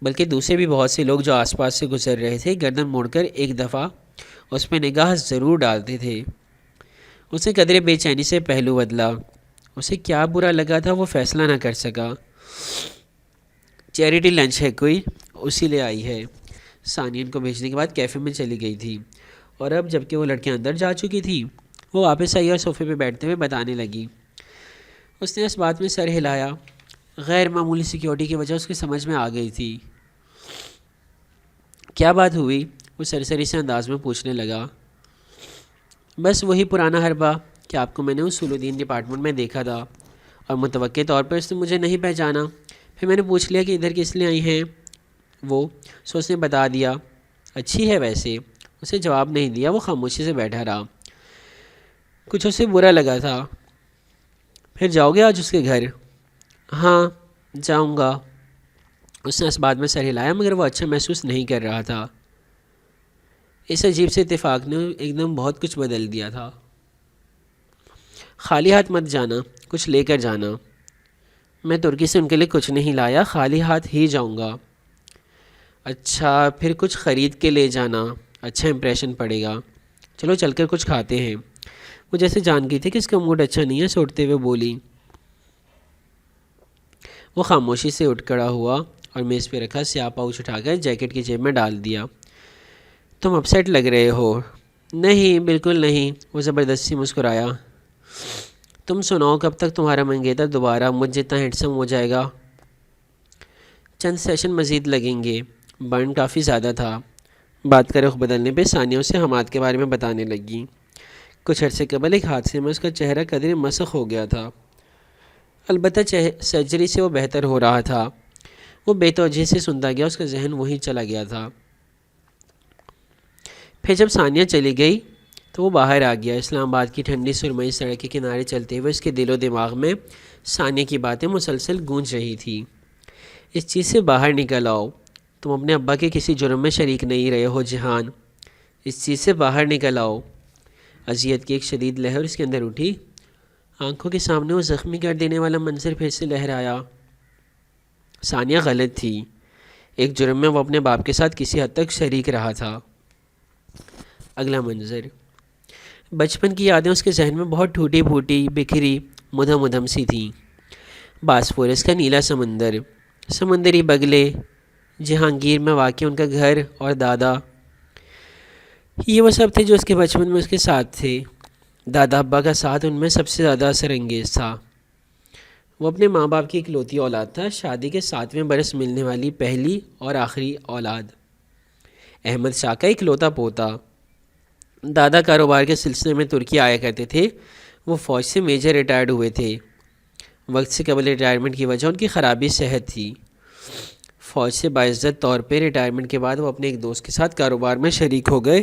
بلکہ دوسرے بھی بہت سے لوگ جو آس پاس سے گزر رہے تھے گردن موڑ کر ایک دفعہ اس پہ نگاہ ضرور ڈالتے تھے۔ اس نے قدرے بے چینی سے پہلو بدلا۔ اسے کیا برا لگا تھا وہ فیصلہ نہ کر سکا۔ چیریٹی لنچ ہے کوئی، اسی لے آئی ہے۔ ثانیہ کو بھیجنے کے بعد کیفے میں چلی گئی تھی، اور اب جب کہ وہ لڑکیاں اندر جا چکی تھی وہ واپس آئی اور صوفے پہ بیٹھتے ہوئے بتانے لگی۔ اس نے اس بات میں سر ہلایا۔ غیر معمولی سیکیورٹی کی وجہ اس کی سمجھ میں آ گئی تھی۔ کیا بات ہوئی؟ وہ سرسری سے انداز میں پوچھنے لگا۔ بس وہی پرانا حربہ کہ آپ کو میں نے اصول الدین ڈپارٹمنٹ میں دیکھا تھا اور متوقع طور پر اس نے مجھے نہیں پہچانا۔ پھر میں نے پوچھ لیا کہ ادھر کس لیے آئی ہیں وہ، سو اس نے بتا دیا۔ اچھی ہے ویسے۔ اسے جواب نہیں دیا، وہ خاموشی سے بیٹھا رہا۔ کچھ اسے برا لگا تھا۔ پھر جاؤ گے آج اس کے گھر؟ ہاں جاؤں گا۔ اس نے اس بات میں سر ہلایا مگر وہ اچھا محسوس نہیں کر رہا تھا۔ اس عجیب سے اتفاق نے ایک دم بہت کچھ بدل دیا تھا۔ خالی ہاتھ مت جانا، کچھ لے کر جانا۔ میں ترکی سے ان کے لیے کچھ نہیں لایا، خالی ہاتھ ہی جاؤں گا۔ اچھا، پھر کچھ خرید کے لے جانا، اچھا امپریشن پڑے گا۔ چلو چل کر کچھ کھاتے ہیں۔ وہ جیسے جان گئی تھی کہ اس کا موڈ اچھا نہیں ہے، سوٹتے ہوئے بولی۔ وہ خاموشی سے اٹھ کھڑا ہوا اور میز پہ رکھا سیاہ پاؤچ اٹھا کر جیکٹ کی جیب میں ڈال دیا۔ تم اپ سیٹ لگ رہے ہو۔ نہیں بالکل نہیں، وہ زبردستی مسکرایا۔ تم سناؤ کب تک تمہارا منگیتر دوبارہ مجھ جتنا ہینڈسم ہو جائے گا؟ چند سیشن مزید لگیں گے، برن کافی زیادہ تھا۔ بات کا رخ بدلنے پہ ثانیہ اسے حماد کے بارے میں بتانے لگی۔ کچھ عرصے قبل ایک حادثے میں اس کا چہرہ قدرے مسخ ہو گیا تھا، البتہ سرجری سے وہ بہتر ہو رہا تھا۔ وہ بے توجہی سے سنتا گیا، اس کا ذہن وہیں چلا گیا تھا۔ پھر جب ثانیہ چلی گئی تو وہ باہر آ گیا۔ اسلام آباد کی ٹھنڈی سرمئی سڑک کے کنارے چلتے ہوئے اس کے دل و دماغ میں ثانیہ کی باتیں مسلسل گونج رہی تھی۔ اس چیز سے باہر نکل آؤ، تم اپنے ابا کے کسی جرم میں شریک نہیں رہے ہو جہان، اس چیز سے باہر نکل آؤ۔ اذیت کی ایک شدید لہر اس کے اندر اٹھی۔ آنکھوں کے سامنے وہ زخمی کر دینے والا منظر پھر سے لہرایا۔ ثانیہ غلط تھی، ایک جرم میں وہ اپنے باپ کے ساتھ کسی حد تک شریک رہا تھا۔ اگلا منظر، بچپن کی یادیں اس کے ذہن میں بہت ٹوٹی پھوٹی، بکھری، مدھم مدھم سی تھیں۔ باسفورس کا نیلا سمندر، سمندری بگلے، جہانگیر میں واقع ان کا گھر اور دادا، یہ وہ سب تھے جو اس کے بچپن میں اس کے ساتھ تھے۔ دادا ابا کا ساتھ ان میں سب سے زیادہ اثر انگیز تھا۔ وہ اپنے ماں باپ کی اکلوتی اولاد تھا، شادی کے 7ویں برس ملنے والی پہلی اور آخری اولاد، احمد شاہ کا اکلوتا پوتا۔ دادا کاروبار کے سلسلے میں ترکی آیا کرتے تھے۔ وہ فوج سے میجر ریٹائرڈ ہوئے تھے۔ وقت سے قبل ریٹائرمنٹ کی وجہ ان کی خرابی صحت تھی۔ فوج سے باعزت طور پہ ریٹائرمنٹ کے بعد وہ اپنے ایک دوست کے ساتھ کاروبار میں شریک ہو گئے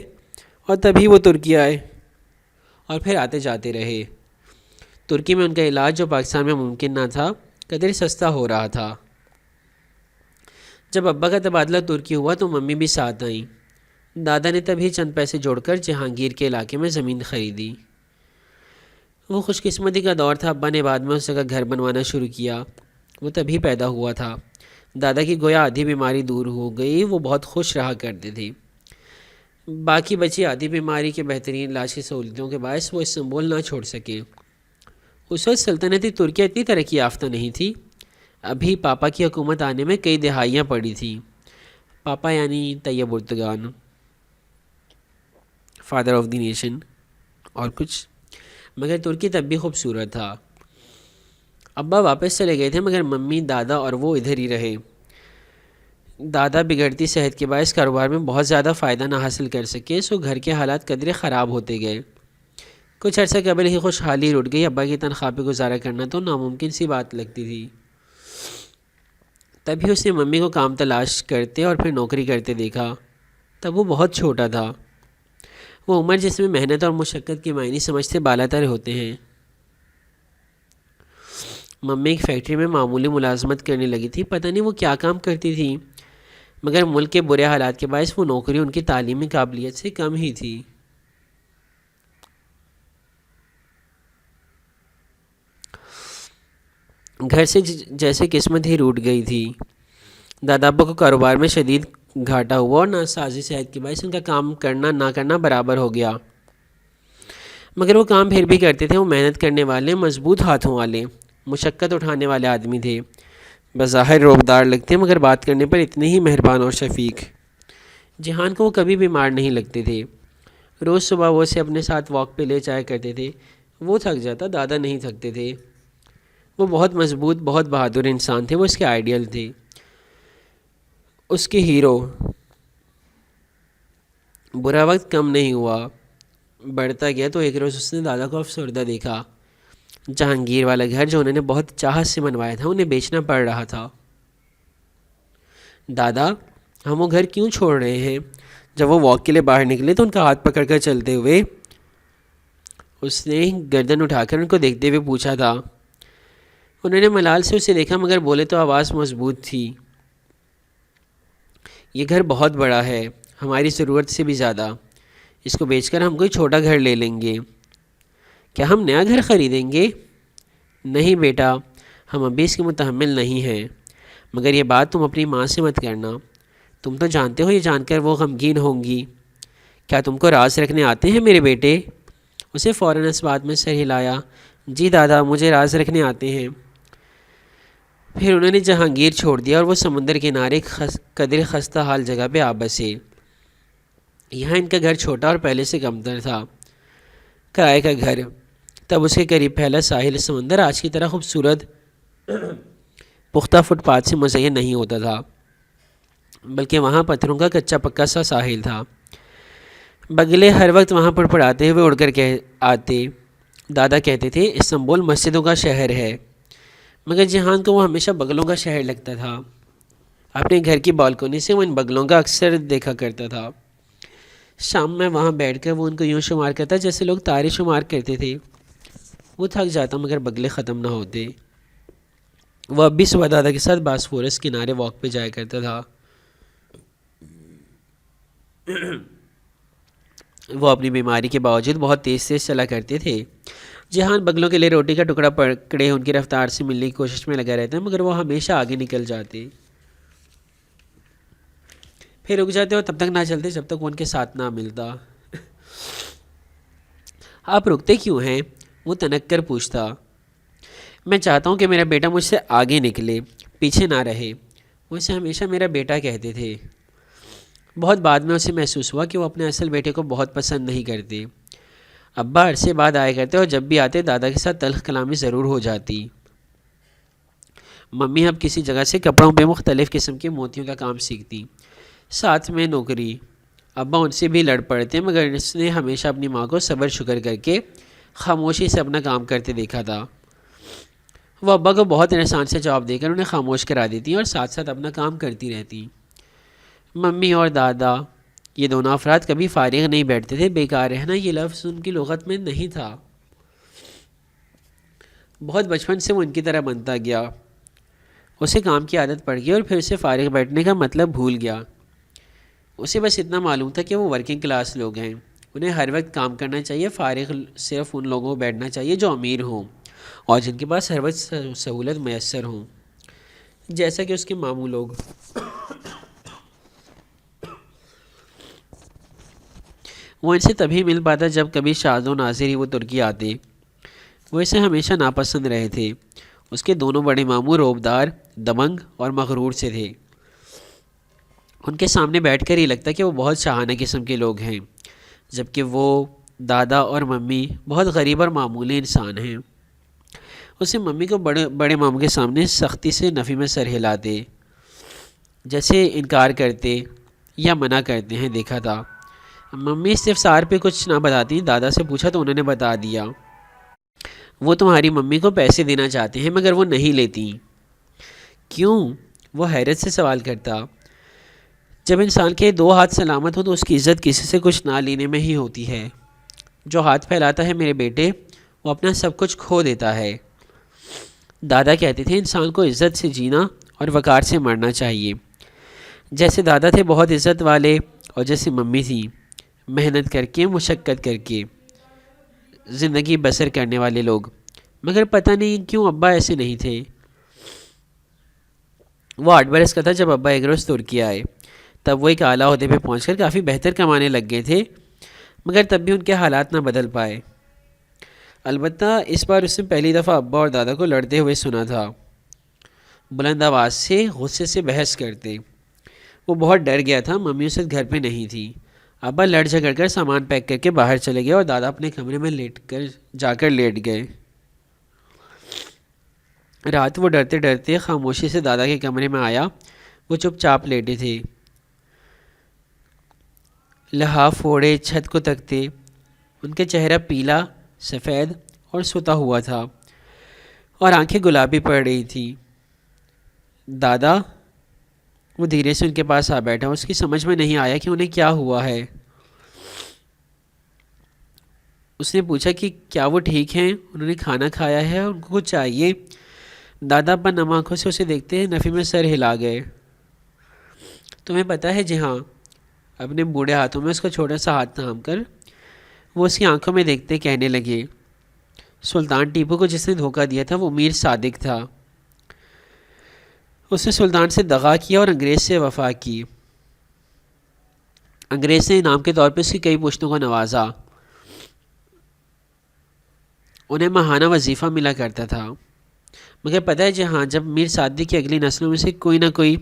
اور تبھی وہ ترکی آئے اور پھر آتے جاتے رہے۔ ترکی میں ان کا علاج جو پاکستان میں ممکن نہ تھا، قدر سستا ہو رہا تھا۔ جب ابا کا تبادلہ ترکی ہوا تو ممی بھی ساتھ آئیں۔ دادا نے تبھی چند پیسے جوڑ کر جہانگیر کے علاقے میں زمین خریدی۔ وہ خوش قسمتی کا دور تھا۔ ابا نے بعد میں اس کا گھر بنوانا شروع کیا، وہ تبھی پیدا ہوا تھا۔ دادا کی گویا آدھی بیماری دور ہو گئی، وہ بہت خوش رہا کرتے تھے۔ باقی بچی آدھی بیماری کے بہترین علاج کی سہولتوں کے باعث وہ استنبول نہ چھوڑ سکے۔ اس وقت سلطنتی ترکیہ اتنی ترقی یافتہ نہیں تھی۔ ابھی پاپا کی حکومت آنے میں کئی دہائیاں پڑی تھیں. پاپا یعنی Tayyip Erdogan, father of the nation. اور کچھ؟ مگر ترکی تب بھی خوبصورت تھا. ابا واپس چلے گئے تھے مگر ممی، دادا اور وہ ادھر ہی رہے. دادا بگڑتی صحت کے باعث کاروبار میں بہت زیادہ فائدہ نہ حاصل کر سکے، سو گھر کے حالات قدرے خراب ہوتے گئے. کچھ عرصہ قبل ہی خوشحالی لٹ گئی. ابا کی تنخواہ پہ گزارا کرنا تو ناممکن سی بات لگتی تھی. تبھی اس نے ممی کو کام تلاش کرتے اور پھر نوکری کرتے دیکھا. تب وہ بہت چھوٹا تھا. وہ عمر جس میں محنت اور مشقت کے معنی سمجھتے بالاتر ہوتے ہیں. ممی ایک فیکٹری میں معمولی ملازمت کرنے لگی تھی. پتہ نہیں وہ کیا کام کرتی تھی، مگر ملک کے برے حالات کے باعث وہ نوکری ان کی تعلیمی قابلیت سے کم ہی تھی. گھر سے جیسے قسمت ہی روٹ گئی تھی. دادا ابا کو کاروبار میں شدید گھاٹا ہوا اور ناسازی صحت کے باعث ان کا کام کرنا نہ کرنا برابر ہو گیا. مگر وہ کام پھر بھی کرتے تھے. وہ محنت کرنے والے، مضبوط ہاتھوں والے، مشقت اٹھانے والے آدمی تھے. بظاہر روبدار لگتے مگر بات کرنے پر اتنے ہی مہربان اور شفیق. جہان کو وہ کبھی بیمار نہیں لگتے تھے. روز صبح وہ اسے اپنے ساتھ واک پہ لے جایا کرتے تھے. وہ تھک جاتا، دادا نہیں تھکتے تھے. وہ بہت مضبوط، بہت بہادر انسان تھے. وہ اس کے آئیڈیل تھے، اس کے ہیرو. برا وقت کم نہیں ہوا، بڑھتا گیا. تو ایک روز اس نے دادا کو افسردہ دیکھا. جہانگیر والا گھر جو انہوں نے بہت چاہت سے بنوایا تھا انہیں بیچنا پڑ رہا تھا. دادا، ہم وہ گھر کیوں چھوڑ رہے ہیں؟ جب وہ واک کے لیے باہر نکلے تو ان کا ہاتھ پکڑ کر چلتے ہوئے اس نے گردن اٹھا کر ان کو دیکھتے ہوئے پوچھا تھا. انہوں نے ملال سے اسے دیکھا مگر بولے تو آواز مضبوط تھی. یہ گھر بہت بڑا ہے، ہماری ضرورت سے بھی زیادہ. اس کو بیچ کر ہم کوئی چھوٹا گھر لے لیں گے. کیا ہم نیا گھر خریدیں گے؟ نہیں بیٹا، ہم ابھی اس کے متحمل نہیں ہیں. مگر یہ بات تم اپنی ماں سے مت کرنا. تم تو جانتے ہو یہ جان کر وہ غمگین ہوں گی. کیا تم کو راز رکھنے آتے ہیں میرے بیٹے؟ اسے فوراً اس بات میں سر ہلایا. جی دادا، مجھے راز رکھنے آتے ہیں. پھر انہوں نے جہانگیر چھوڑ دیا اور وہ سمندر کنارے قدر خستہ حال جگہ پہ آ بسے. یہاں ان کا گھر چھوٹا اور پہلے سے کمتر تھا. کرائے کا گھر. تب اس کے قریب پھیلا ساحل سمندر آج کی طرح خوبصورت پختہ فٹ پاتھ سے مزین نہیں ہوتا تھا، بلکہ وہاں پتھروں کا کچا پکا سا ساحل تھا. بگلے ہر وقت وہاں پر پڑاتے ہوئے اڑ کر آتے. دادا کہتے تھے استنبول مسجدوں کا شہر ہے، مگر جہان کو وہ ہمیشہ بگلوں کا شہر لگتا تھا. اپنے گھر کی بالکونی سے وہ ان بگلوں کا اکثر دیکھا کرتا تھا. شام میں وہاں بیٹھ کر وہ ان کو یوں شمار کرتا جیسے لوگ تارے شمار کرتے تھے. وہ تھک جاتا مگر بگلے ختم نہ ہوتے. وہ اب بھی صبح دادا کے ساتھ باسفورس کنارے واک پہ جایا کرتا تھا. وہ اپنی بیماری کے باوجود بہت تیز چلا کرتے تھے. جہان بگلوں کے لیے روٹی کا ٹکڑا پکڑے ان کی رفتار سے ملنے کی کوشش میں لگا رہتا مگر وہ ہمیشہ آگے نکل جاتے. پھر رک جاتے اور تب تک نہ چلتے جب تک وہ ان کے ساتھ نہ ملتا. آپ رکتے کیوں ہیں؟ وہ تنک کر پوچھتا. میں چاہتا ہوں کہ میرا بیٹا مجھ سے آگے نکلے، پیچھے نہ رہے. وہ اسے ہمیشہ میرا بیٹا کہتے تھے. بہت بعد میں اسے محسوس ہوا کہ وہ اپنے اصل بیٹے کو بہت پسند نہیں کرتے. ابا عرصے بعد آیا کرتے اور جب بھی آتے دادا کے ساتھ تلخ کلامی ضرور ہو جاتی. ممی اب کسی جگہ سے کپڑوں پہ مختلف قسم کے موتیوں کا کام سیکھتی، ساتھ میں نوکری. ابا ان سے بھی لڑ پڑتے مگر اس نے ہمیشہ اپنی ماں کو صبر شکر کر کے خاموشی سے اپنا کام کرتے دیکھا تھا. وہ ابا کو بہت احسان سے جواب دے کر انہیں خاموش کرا دیتی اور ساتھ ساتھ اپنا کام کرتی رہتی. ممی اور دادا یہ دونوں افراد کبھی فارغ نہیں بیٹھتے تھے. بیکار رہنا یہ لفظ ان کی لغت میں نہیں تھا. بہت بچپن سے وہ ان کی طرح بنتا گیا. اسے کام کی عادت پڑ گئی اور پھر اسے فارغ بیٹھنے کا مطلب بھول گیا. اسے بس اتنا معلوم تھا کہ وہ ورکنگ کلاس لوگ ہیں، انہیں ہر وقت کام کرنا چاہیے. فارغ صرف ان لوگوں کو بیٹھنا چاہیے جو امیر ہوں اور جن کے پاس ہر وقت سہولت میسر ہوں، جیسا کہ اس کے ماموں لوگ. وہ ان سے تبھی مل پاتا جب کبھی شاد و ناظر ہی وہ ترکی آتے. وہ اسے ہمیشہ ناپسند رہے تھے. اس کے دونوں بڑے ماموں روبدار، دمنگ اور مغرور سے تھے۔ ان کے سامنے بیٹھ کر یہ لگتا کہ وہ بہت شاہانہ قسم کے لوگ ہیں، جبکہ وہ دادا اور ممی بہت غریب اور معمولی انسان ہیں۔ اسے ممی کو بڑے ماموں کے سامنے سختی سے نفی میں سر ہلاتے، جیسے انکار کرتے یا منع کرتے ہیں دیکھا تھا۔ ممی استفسار پہ کچھ نہ بتاتی، دادا سے پوچھا تو انہوں نے بتا دیا، وہ تمہاری ممی کو پیسے دینا چاہتے ہیں مگر وہ نہیں لیتی۔ کیوں؟ وہ حیرت سے سوال کرتا۔ جب انسان کے دو ہاتھ سلامت ہوں تو اس کی عزت کسی سے کچھ نہ لینے میں ہی ہوتی ہے۔ جو ہاتھ پھیلاتا ہے میرے بیٹے، وہ اپنا سب کچھ کھو دیتا ہے۔ دادا کہتے تھے انسان کو عزت سے جینا اور وقار سے مرنا چاہیے۔ جیسے دادا تھے بہت عزت والے، اور جیسے ممی تھی محنت کر کے، مشقت کر کے زندگی بسر کرنے والے لوگ، مگر پتہ نہیں کیوں ابا ایسے نہیں تھے۔ وہ 8 برس کا تھا جب ابا ایک روز ترکی آئے۔ تب وہ ایک اعلیٰ عہدے پہ پہنچ کر کافی بہتر کمانے لگ گئے تھے، مگر تب بھی ان کے حالات نہ بدل پائے۔ البتہ اس بار اس نے پہلی دفعہ ابا اور دادا کو لڑتے ہوئے سنا تھا، بلند آواز سے غصے سے بحث کرتے۔ وہ بہت ڈر گیا تھا، ممی اس وقت گھر پہ نہیں تھی۔ ابا لڑ جھگڑ کر سامان پیک کر کے باہر چلے گئے اور دادا اپنے کمرے میں جا کر لیٹ گئے۔ رات وہ ڈرتے ڈرتے خاموشی سے دادا کے کمرے میں آیا۔ وہ چپ چاپ لیٹے تھے، لحاف اوڑھے چھت کو تکتے۔ ان کا چہرہ پیلا، سفید اور سوتا ہوا تھا، اور آنکھیں گلابی پڑ رہی تھی۔ دادا، وہ دھیرے سے ان کے پاس آ بیٹھا۔ اس کی سمجھ میں نہیں آیا کہ انہیں کیا ہوا ہے۔ اس نے پوچھا کہ کیا وہ ٹھیک ہیں، انہوں نے کھانا کھایا ہے، ان کو کچھ چاہیے؟ دادا ابا نم آنکھوں سے اسے دیکھتے نفی میں سر ہلا گئے۔ تمہیں پتہ ہے؟ جی ہاں۔ اپنے بوڑھے ہاتھوں میں اس کا چھوٹا سا ہاتھ تھام کر وہ اس کی آنکھوں میں دیکھتے کہنے لگے، سلطان ٹیپو کو جس نے دھوکہ دیا تھا وہ میر صادق تھا۔ اس نے سلطان سے دغا کیا اور انگریز سے وفا کی۔ انگریز نے انعام کے طور پہ اس کی کئی پشتوں کو نوازا۔ انہیں ماہانہ وظیفہ ملا کرتا تھا، مگر پتہ ہے جہاں جب میر صادق کی اگلی نسلوں میں سے کوئی نہ کوئی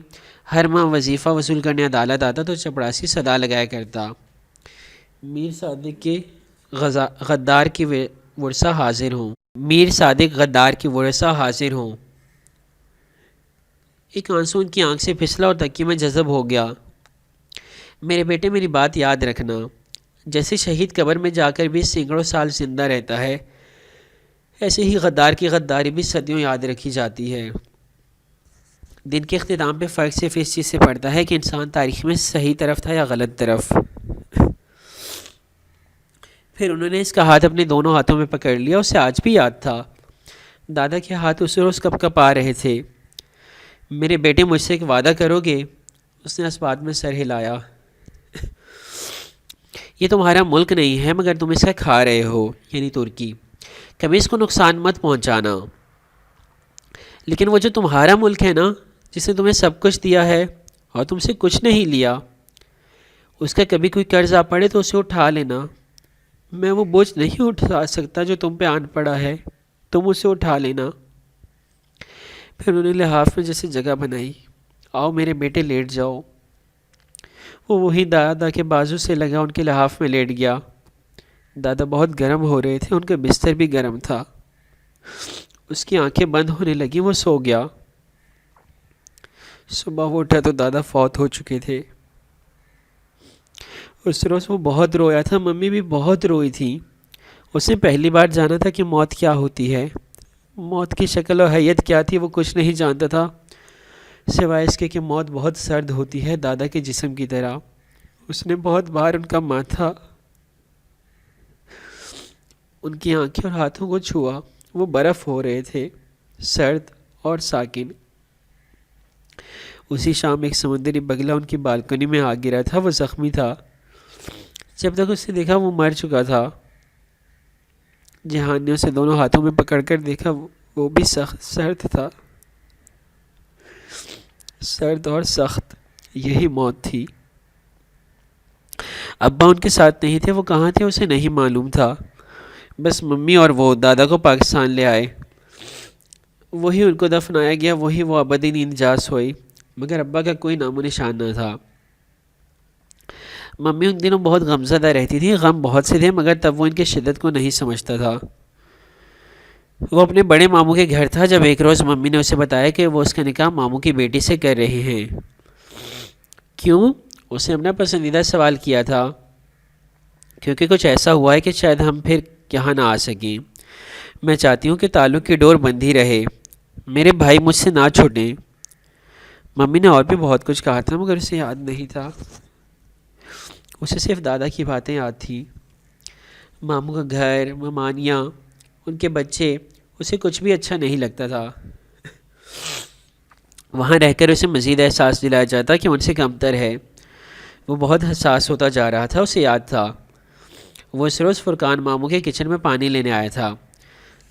ہر ماہ وظیفہ وصول کرنے عدالت آتا تو چپڑاسی صدا لگایا کرتا، میر صادق کے غدار کی ورثہ حاضر ہوں، میر صادق غدار کی ورثہ حاضر ہوں۔ ایک آنسو ان کی آنکھ سے پھسلا اور تکیے میں جذب ہو گیا۔ میرے بیٹے میری بات یاد رکھنا، جیسے شہید قبر میں جا کر بھی سینکڑوں سال زندہ رہتا ہے، ایسے ہی غدار کی غداری بھی صدیوں یاد رکھی جاتی ہے۔ دن کے اختتام پہ فرق صرف اس چیز سے پڑتا ہے کہ انسان تاریخ میں صحیح طرف تھا یا غلط طرف۔ پھر انہوں نے اس کا ہاتھ اپنے دونوں ہاتھوں میں پکڑ لیا، اسے آج بھی یاد تھا۔ دادا کے ہاتھ اس روز کپ کپ آ رہے تھے۔ میرے بیٹے مجھ سے ایک وعدہ کرو گے؟ اس نے اس بات میں سر ہلایا۔ یہ تمہارا ملک نہیں ہے مگر تم اس کا کھا رہے ہو، یعنی ترکی، کبھی اس کو نقصان مت پہنچانا۔ لیکن وہ جو تمہارا ملک ہے نا، جس نے تمہیں سب کچھ دیا ہے اور تم سے کچھ نہیں لیا، اس کا کبھی کوئی قرض آ پڑے تو اسے اٹھا لینا۔ میں وہ بوجھ نہیں اٹھا سکتا جو تم پہ آن پڑا ہے، تم اسے اٹھا لینا۔ پھر انہوں نے لحاف میں جیسے جگہ بنائی۔ آؤ میرے بیٹے لیٹ جاؤ۔ وہ وہی دادا کے بازو سے لگا ان کے لحاف میں لیٹ گیا۔ دادا بہت گرم ہو رہے تھے، ان کا بستر بھی گرم تھا۔ اس کی آنکھیں بند ہونے لگیں، وہ سو گیا۔ صبح وہ اٹھا تو دادا فوت ہو چکے تھے۔ اس روز وہ بہت رویا تھا، ممی بھی بہت روئی تھی۔ اس نے پہلی بار جانا تھا کہ موت کیا ہوتی ہے، موت کی شکل و حیت کیا تھی وہ کچھ نہیں جانتا تھا، سوائے اس کے کہ موت بہت سرد ہوتی ہے، دادا کے جسم کی طرح۔ اس نے بہت بار ان کا ماتھا، ان کی آنکھیں اور ہاتھوں کو چھوا، وہ برف ہو رہے تھے، سرد اور ساکن۔ اسی شام ایک سمندری بگلا ان کی بالکنی میں آ گرا تھا، وہ زخمی تھا۔ جب تک اس نے دیکھا وہ مر چکا تھا۔ جہان نے اسے دونوں ہاتھوں میں پکڑ کر دیکھا، وہ بھی سخت سرد تھا، سرد اور سخت، یہی موت تھی۔ ابا ان کے ساتھ نہیں تھے، وہ کہاں تھے اسے نہیں معلوم تھا، بس ممی اور وہ دادا کو پاکستان لے آئے۔ وہی ان کو دفنایا گیا، وہی وہ ابدی نیند جا سوئی، مگر ابا کا کوئی نام و نشان نہ تھا۔ ممی ان دنوں بہت غمزدہ رہتی تھی، غم بہت سے تھے مگر تب وہ ان کی شدت کو نہیں سمجھتا تھا۔ وہ اپنے بڑے ماموں کے گھر تھا جب ایک روز ممی نے اسے بتایا کہ وہ اس کا نکاح ماموں کی بیٹی سے کر رہے ہیں۔ کیوں؟ اس نے اپنا پسندیدہ سوال کیا تھا۔ کیونکہ کچھ ایسا ہوا ہے کہ شاید ہم پھر یہاں نہ آ سکیں۔ میں چاہتی ہوں کہ تعلق کی ڈور بندھی رہے، میرے بھائی مجھ سے نہ چھوٹیں۔ ممی نے اور بھی بہت کچھ کہا تھا مگر اسے یاد نہیں تھا، اسے صرف دادا کی باتیں یاد تھیں۔ ماموں کا گھر، ممانیاں، ان کے بچے، اسے کچھ بھی اچھا نہیں لگتا تھا۔ وہاں رہ کر اسے مزید احساس دلایا جاتا کہ ان سے کمتر ہے۔ وہ بہت حساس ہوتا جا رہا تھا، اسے یاد تھا وہ اس روز فرقان ماموں کے کچن میں پانی لینے آیا تھا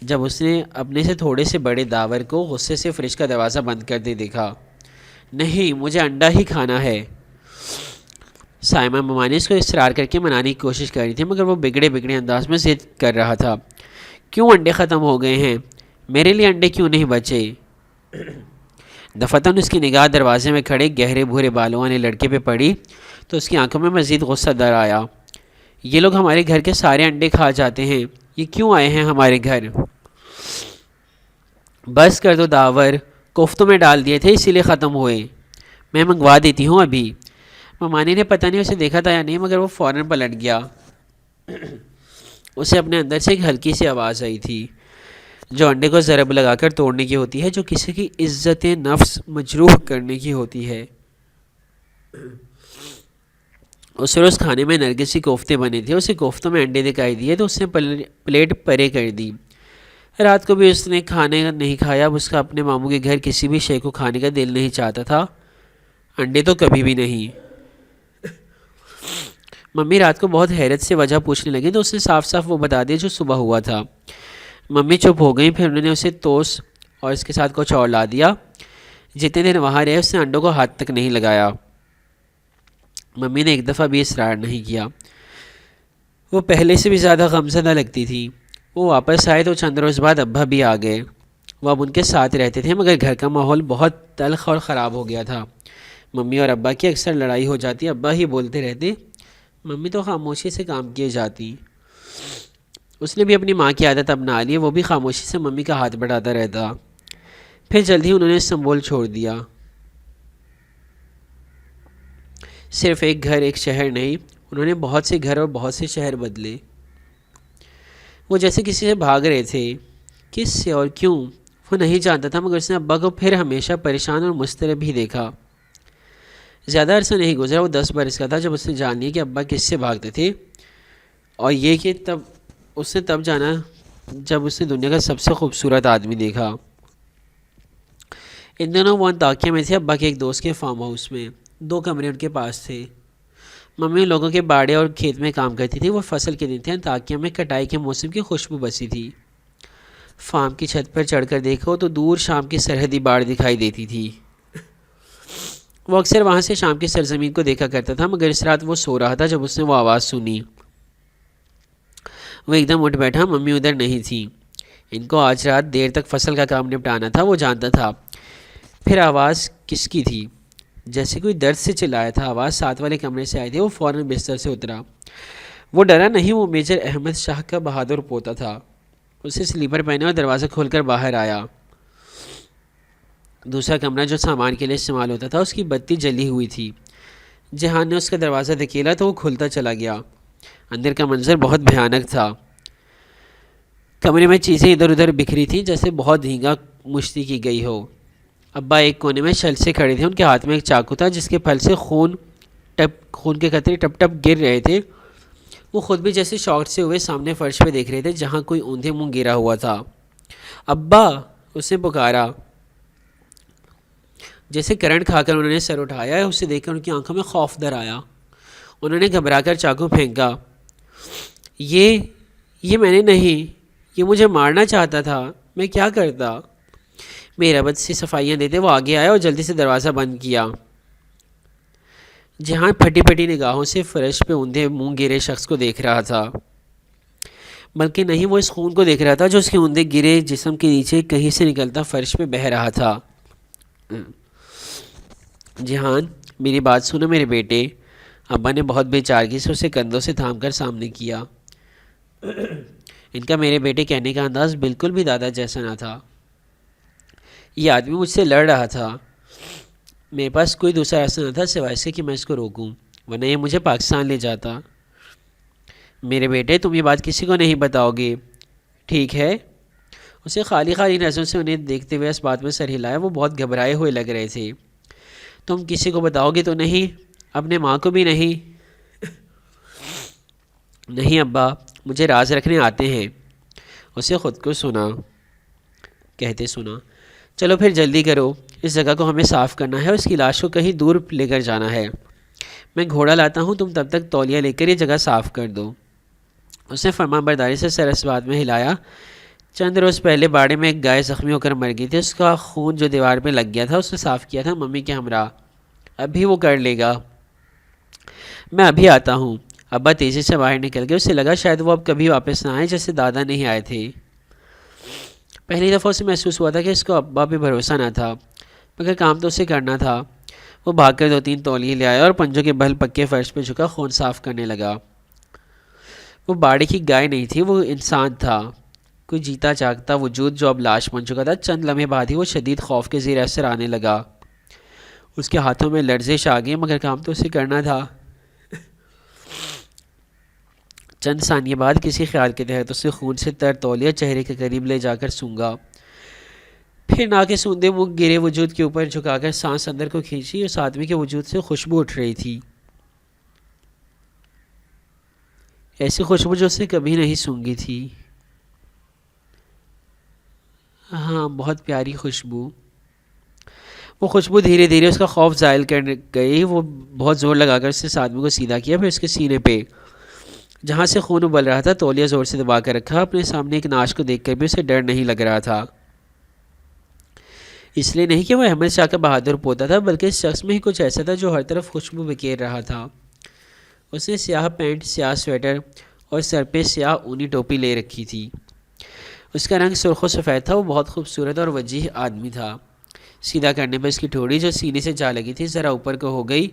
جب اس نے اپنے سے تھوڑے سے بڑے داور کو غصے سے فریج کا دروازہ بند کرتے دیکھا۔ نہیں، مجھے انڈا ہی کھانا ہے۔ سائمہ ممانی اس کو اصرار کر کے منانے کی کوشش کر رہی تھی مگر وہ بگڑے انداز میں ضد کر رہا تھا۔ کیوں انڈے ختم ہو گئے ہیں؟ میرے لیے انڈے کیوں نہیں بچے؟ دفتن اس کی نگاہ دروازے میں کھڑے گہرے بھورے بالوں والے لڑکے پہ پڑی تو اس کی آنکھوں میں مزید غصہ در آیا۔ یہ لوگ ہمارے گھر کے سارے انڈے کھا جاتے ہیں، یہ کیوں آئے ہیں ہمارے گھر؟ بس کر دو داور، کوفتوں میں ڈال دیے تھے اسی لیے ختم ہوئے، میں منگوا دیتی ہوں ابھی۔ ممانی نے پتہ نہیں اسے دیکھا تھا یا نہیں مگر وہ فوراً پلٹ گیا۔ اسے اپنے اندر سے ایک ہلکی سی آواز آئی تھی جو انڈے کو ضرب لگا کر توڑنے کی ہوتی ہے، جو کسی کی عزت نفس مجروح کرنے کی ہوتی ہے۔ اس روز کھانے میں نرگسی کوفتے بنے تھے، اسے کوفتوں میں انڈے دکھائی دیے تو اس نے پلیٹ پرے کر دی۔ رات کو بھی اس نے کھانے نہیں کھایا، اب اس کا اپنے ماموں کے گھر کسی بھی شے کو کھانے کا دل نہیں چاہتا تھا، انڈے تو کبھی بھی نہیں۔ ممی رات کو بہت حیرت سے وجہ پوچھنے لگی تو اس نے صاف صاف وہ بتا دیا جو صبح ہوا تھا۔ ممی چپ ہو گئیں، پھر انہوں نے اسے توس اور اس کے ساتھ کچھ اور لا دیا۔ جتنے دن وہاں رہے اس نے انڈوں کو ہاتھ تک نہیں لگایا۔ ممی نے ایک دفعہ بھی اصرار نہیں کیا۔ وہ پہلے سے بھی زیادہ غمزدہ لگتی تھی۔ وہ واپس آئے تو چند روز بعد ابا بھی آ گئے۔ وہ اب ان کے ساتھ رہتے تھے مگر گھر کا ماحول بہت تلخ اور خراب ہو گیا تھا۔ ممی اور ابا کی اکثر لڑائی ہو جاتی، ابا ہی بولتے رہتے، ممی تو خاموشی سے کام کیے جاتی۔ اس نے بھی اپنی ماں کی عادت اپنا لی، وہ بھی خاموشی سے ممی کا ہاتھ بڑھاتا رہتا۔ پھر جلد ہی انہوں نے استنبول چھوڑ دیا۔ صرف ایک گھر ایک شہر نہیں، انہوں نے بہت سے گھر اور بہت سے شہر بدلے۔ وہ جیسے کسی سے بھاگ رہے تھے، کس سے اور کیوں وہ نہیں جانتا تھا مگر اس نے ابا کو پھر ہمیشہ پریشان اور مضطرب ہی دیکھا۔ زیادہ عرصہ نہیں گزرا، وہ 10 برس کا تھا جب اس نے جان لیا کہ ابا کس سے بھاگتے تھے، اور یہ کہ اس نے تب جانا جب اس نے دنیا کا سب سے خوبصورت آدمی دیکھا۔ ان دنوں وہ انطاکیہ میں تھے، ابا کے ایک دوست کے فارم ہاؤس میں، 2 کمرے ان کے پاس تھے۔ ممی لوگوں کے باڑے اور کھیت میں کام کرتی تھی۔ وہ فصل کے دن تھے، انطاکیہ میں کٹائی کے موسم کی خوشبو بسی تھی۔ فارم کی چھت پر چڑھ کر دیکھو تو دور شام کی سرحدی باڑ دکھائی دیتی تھی۔ وہ اکثر وہاں سے شام کی سرزمین کو دیکھا کرتا تھا مگر اس رات وہ سو رہا تھا جب اس نے وہ آواز سنی۔ وہ ایک دم اٹھ بیٹھا، ممی ادھر نہیں تھی۔ ان کو آج رات دیر تک فصل کا کام نپٹانا تھا، وہ جانتا تھا۔ پھر آواز کس کی تھی؟ جیسے کوئی درد سے چلایا تھا۔ آواز 7 والے کمرے سے آئی تھی۔ وہ فوراً بستر سے اترا۔ وہ ڈرا نہیں، وہ میجر احمد شاہ کا بہادر پوتا تھا۔ اسے سلیپر پہنے اور دروازہ کھول کر باہر آیا۔ دوسرا کمرہ جو سامان کے لیے استعمال ہوتا تھا، اس کی بتی جلی ہوئی تھی۔ جہان نے اس کا دروازہ دھکیلا تو وہ کھلتا چلا گیا۔ اندر کا منظر بہت بھیانک تھا۔ کمرے میں چیزیں ادھر ادھر بکھری تھیں جیسے بہت دھینگا مشتی کی گئی ہو۔ ابا ایک کونے میں شل سے کھڑے تھے، ان کے ہاتھ میں ایک چاقو تھا جس کے پھل سے خون کے قطرے ٹپ ٹپ گر رہے تھے۔ وہ خود بھی جیسے شاک سے ہوئے سامنے فرش پہ دیکھ رہے تھے جہاں کوئی اوندھے منہ گرا ہوا تھا۔ ابا، اس نے پکارا۔ جیسے کرنٹ کھا کر انہوں نے سر اٹھایا، اسے دیکھ کر ان کی آنکھوں میں خوف در آیا۔ انہوں نے گھبرا کر چاقو پھینکا۔ یہ میں نے نہیں، یہ مجھے مارنا چاہتا تھا، میں کیا کرتا؟ میرا بد سی صفائیاں دیتے وہ آگے آیا اور جلدی سے دروازہ بند کیا۔ جہاں پھٹی پھٹی نگاہوں سے فرش پہ اوندھے منہ گرے شخص کو دیکھ رہا تھا۔ بلکہ نہیں، وہ اس خون کو دیکھ رہا تھا جو اس کے اوندے گرے جسم کے نیچے کہیں سے نکلتا فرش پہ بہہ رہا تھا۔ جہان، میری بات سنو میرے بیٹے، ابا نے بہت بے چارگی سے اسے کندھوں سے تھام کر سامنے کیا۔ ان کا میرے بیٹے کہنے کا انداز بالکل بھی دادا جیسا نہ تھا۔ یہ آدمی مجھ سے لڑ رہا تھا، میرے پاس کوئی دوسرا راستہ نہ تھا سوائے اس کے کہ میں اس کو روکوں، ورنہ یہ مجھے پاکستان لے جاتا۔ میرے بیٹے، تم یہ بات کسی کو نہیں بتاؤ گے، ٹھیک ہے؟ اسے خالی خالی نظروں سے انہیں دیکھتے ہوئے اس بات میں سر ہلایا۔ وہ بہت گھبرائے ہوئے لگ رہے تھے۔ تم کسی کو بتاؤ گے تو نہیں؟ اپنے ماں کو بھی نہیں؟ نہیں ابا، مجھے راز رکھنے آتے ہیں۔ اسے خود کو کہتے سنا۔ چلو پھر جلدی کرو، اس جگہ کو ہمیں صاف کرنا ہے اور اس کی لاش کو کہیں دور لے کر جانا ہے۔ میں گھوڑا لاتا ہوں، تم تب تک تولیہ لے کر یہ جگہ صاف کر دو۔ اس نے فرمان برداری سے سر اس بات میں ہلایا۔ چند روز پہلے باڑے میں ایک گائے زخمی ہو کر مر گئی تھی، اس کا خون جو دیوار پہ لگ گیا تھا اس نے صاف کیا تھا ممی کے ہمراہ، ابھی وہ کر لے گا۔ میں ابھی آتا ہوں۔ ابا تیزی سے باہر نکل گئے۔ اسے لگا شاید وہ اب کبھی واپس نہ آئے، جیسے دادا نہیں آئے تھے۔ پہلی دفعہ اسے محسوس ہوا تھا کہ اس کو ابا پہ بھروسہ نہ تھا، مگر کام تو اسے کرنا تھا۔ وہ بھاگ کر 2-3 تولیے لے آیا اور پنجوں کے بل پکے فرش پہ جھکا خون صاف کرنے لگا۔ وہ باڑے کی گائے نہیں تھی، وہ انسان تھا، کوئی جیتا جاگتا وجود جو اب لاش بن چکا تھا۔ چند لمحے بعد ہی وہ شدید خوف کے زیر اثر آنے لگا۔ اس کے ہاتھوں میں لرزش آ گئی، مگر کام تو اسے کرنا تھا۔ چند ثانیے بعد کسی خیال کے تحت اسے خون سے تر تولیہ چہرے کے قریب لے جا کر سونگا، پھر ناک کے سوندے منہ گرے وجود کے اوپر جھکا کر سانس اندر کو کھینچی۔ اس آدمی کے وجود سے خوشبو اٹھ رہی تھی، ایسی خوشبو جو اسے کبھی نہیں سونگھی تھی۔ ہاں، بہت پیاری خوشبو۔ وہ خوشبو دھیرے دھیرے اس کا خوف زائل کر گئی۔ وہ بہت زور لگا کر اس آدمی کو سیدھا کیا، پھر اس کے سینے پہ جہاں سے خون ابل رہا تھا تولیہ زور سے دبا کر رکھا۔ اپنے سامنے ایک ناش کو دیکھ کر بھی اسے ڈر نہیں لگ رہا تھا، اس لیے نہیں کہ وہ احمد شاہ کا بہادر پوتا تھا، بلکہ اس شخص میں ہی کچھ ایسا تھا جو ہر طرف خوشبو بکھیر رہا تھا۔ اس نے سیاہ پینٹ، سیاہ سویٹر اور سر پہ سیاہ اونی ٹوپی لے رکھی تھی۔ اس کا رنگ سرخ و سفید تھا۔ وہ بہت خوبصورت اور وجیح آدمی تھا۔ سیدھا کرنے پر اس کی ٹھوڑی جو سینے سے جا لگی تھی ذرا اوپر کو ہو گئی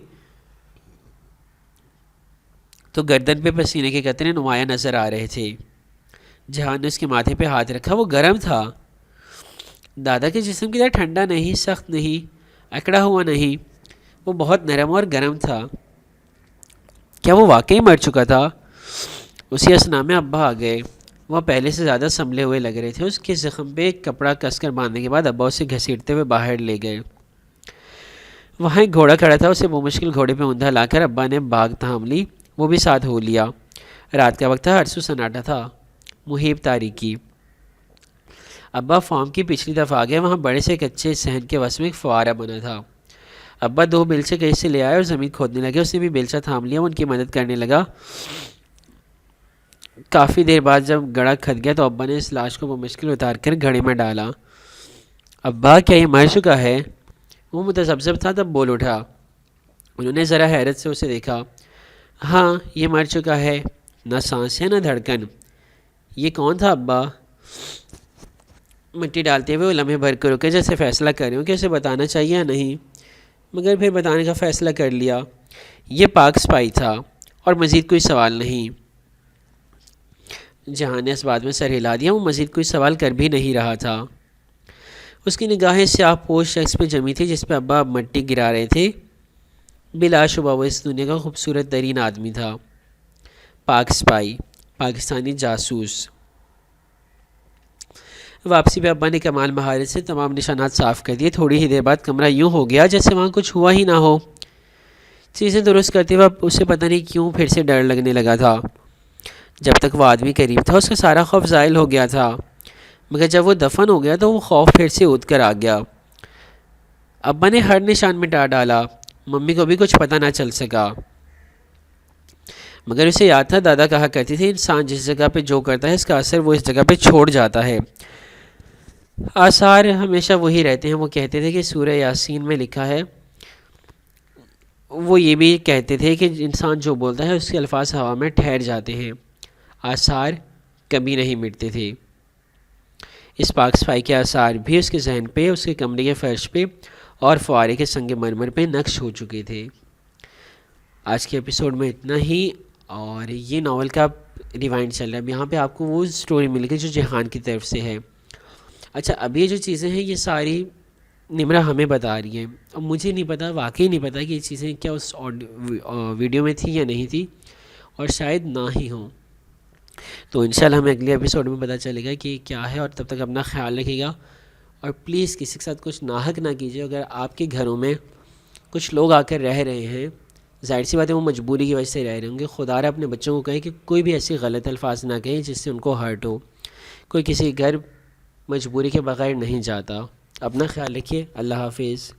تو گردن پہ پسینے کے قطرے نمایاں نظر آ رہے تھے۔ جہان نے اس کے ماتھے پہ ہاتھ رکھا۔ وہ گرم تھا، دادا کے جسم کی طرح ٹھنڈا نہیں، سخت نہیں، اکڑا ہوا نہیں، وہ بہت نرم اور گرم تھا۔ کیا وہ واقعی مر چکا تھا؟ اسی اثنا میں ابا آ گئے۔ وہ پہلے سے زیادہ سنبھلے ہوئے لگ رہے تھے۔ اس کے زخم پہ ایک کپڑا کس کر باندھنے کے بعد ابا اسے گھسیٹتے ہوئے باہر لے گئے۔ وہاں ایک گھوڑا کھڑا تھا، اسے بمشکل گھوڑے پہ اوندا لا کر ابا نے باغ تھام لی۔ وہ بھی ساتھ ہو لیا۔ رات کا وقت تھا، ہر سو سناٹا تھا، محیب تاریکی۔ ابا فارم کی پچھلی طرف آ گئے۔ وہاں بڑے سے کچے صحن کے وسط میں ایک فوارہ بنا تھا۔ ابا 2 بیلچے کہیں سے لے آئے اور زمین کھودنے لگے۔ اس نے بھی بیلچہ تھام لیا، وہ ان کی مدد کرنے لگا۔ کافی دیر بعد جب گڑھا کھد گیا تو ابا نے اس لاش کو بمشکل اتار کر گھڑے میں ڈالا۔ ابا، کیا یہ مر چکا ہے؟ وہ متذبذب تھا، تب بول اٹھا۔ انہوں نے ذرا حیرت سے اسے دیکھا۔ ہاں، یہ مر چکا ہے، نہ سانس ہے نہ دھڑکن۔ یہ کون تھا ابا؟ مٹی ڈالتے ہوئے وہ لمحے بھر کو رکے، جیسے فیصلہ کر رہے ہوں کہ اسے بتانا چاہیے یا نہیں، مگر پھر بتانے کا فیصلہ کر لیا۔ یہ پاک سپاہی تھا اور مزید کوئی سوال نہیں۔ جہان نے اس بات میں سر ہلا دیا۔ وہ مزید کوئی سوال کر بھی نہیں رہا تھا۔ اس کی نگاہیں سیاہ پوش شخص پہ جمی تھی جس پہ ابا اب مٹی گرا رہے تھے۔ بلا شبہ وہ اس دنیا کا خوبصورت ترین آدمی تھا، پاک سپاہی، پاکستانی جاسوس۔ واپسی پہ ابا نے کمال مہارت سے تمام نشانات صاف کر دیے۔ تھوڑی ہی دیر بعد کمرہ یوں ہو گیا جیسے وہاں کچھ ہوا ہی نہ ہو۔ چیزیں درست کرتے ہوئے اسے پتہ نہیں کیوں پھر سے ڈر لگنے لگا تھا۔ جب تک وہ آدمی قریب تھا اس کا سارا خوف زائل ہو گیا تھا، مگر جب وہ دفن ہو گیا تو وہ خوف پھر سے اٹھ کر آ گیا۔ ابا نے ہر نشان مٹا ڈالا، ممی کو بھی کچھ پتہ نہ چل سکا، مگر اسے یاد تھا دادا کہا کرتی تھی انسان جس جگہ پہ جو کرتا ہے اس کا اثر وہ اس جگہ پہ چھوڑ جاتا ہے۔ آثار ہمیشہ وہی رہتے ہیں۔ وہ کہتے تھے کہ سورہ یاسین میں لکھا ہے، وہ یہ بھی کہتے تھے کہ انسان جو بولتا ہے اس کے الفاظ ہوا میں ٹھہر جاتے ہیں۔ آثار کبھی نہیں مٹتے تھے۔ اس پاک صفائی کے آثار بھی اس کے ذہن پہ، اس کے کمرے کے فرش پہ اور فوارے کے سنگ مرمر پہ نقش ہو چکے تھے۔ آج کے ایپیسوڈ میں اتنا ہی، اور یہ ناول کا ریوائنڈ چل رہا ہے، اب یہاں پہ آپ کو وہ سٹوری مل گئی جو جہان کی طرف سے ہے۔ اچھا، اب یہ جو چیزیں ہیں یہ ساری نمرہ ہمیں بتا رہی ہیں، اب مجھے نہیں پتا، واقعی نہیں پتا کہ یہ چیزیں کیا اس ویڈیو میں تھی یا نہیں تھی، اور شاید نہ ہی ہوں۔ تو انشاءاللہ ہمیں اگلے ایپیسوڈ میں پتہ چلے گا کہ کیا ہے، اور تب تک اپنا خیال رکھیے گا، اور پلیز کسی کے ساتھ کچھ ناحق نہ کیجیے۔ اگر آپ کے گھروں میں کچھ لوگ آ کر رہ رہے ہیں، ظاہر سی بات ہے وہ مجبوری کی وجہ سے رہ رہے ہوں گے، خدا را اپنے بچوں کو کہیں کہ کوئی بھی ایسی غلط الفاظ نہ کہیں جس سے ان کو ہرٹ ہو۔ کوئی کسی گھر مجبوری کے بغیر نہیں جاتا۔ اپنا خیال رکھیے، اللہ حافظ۔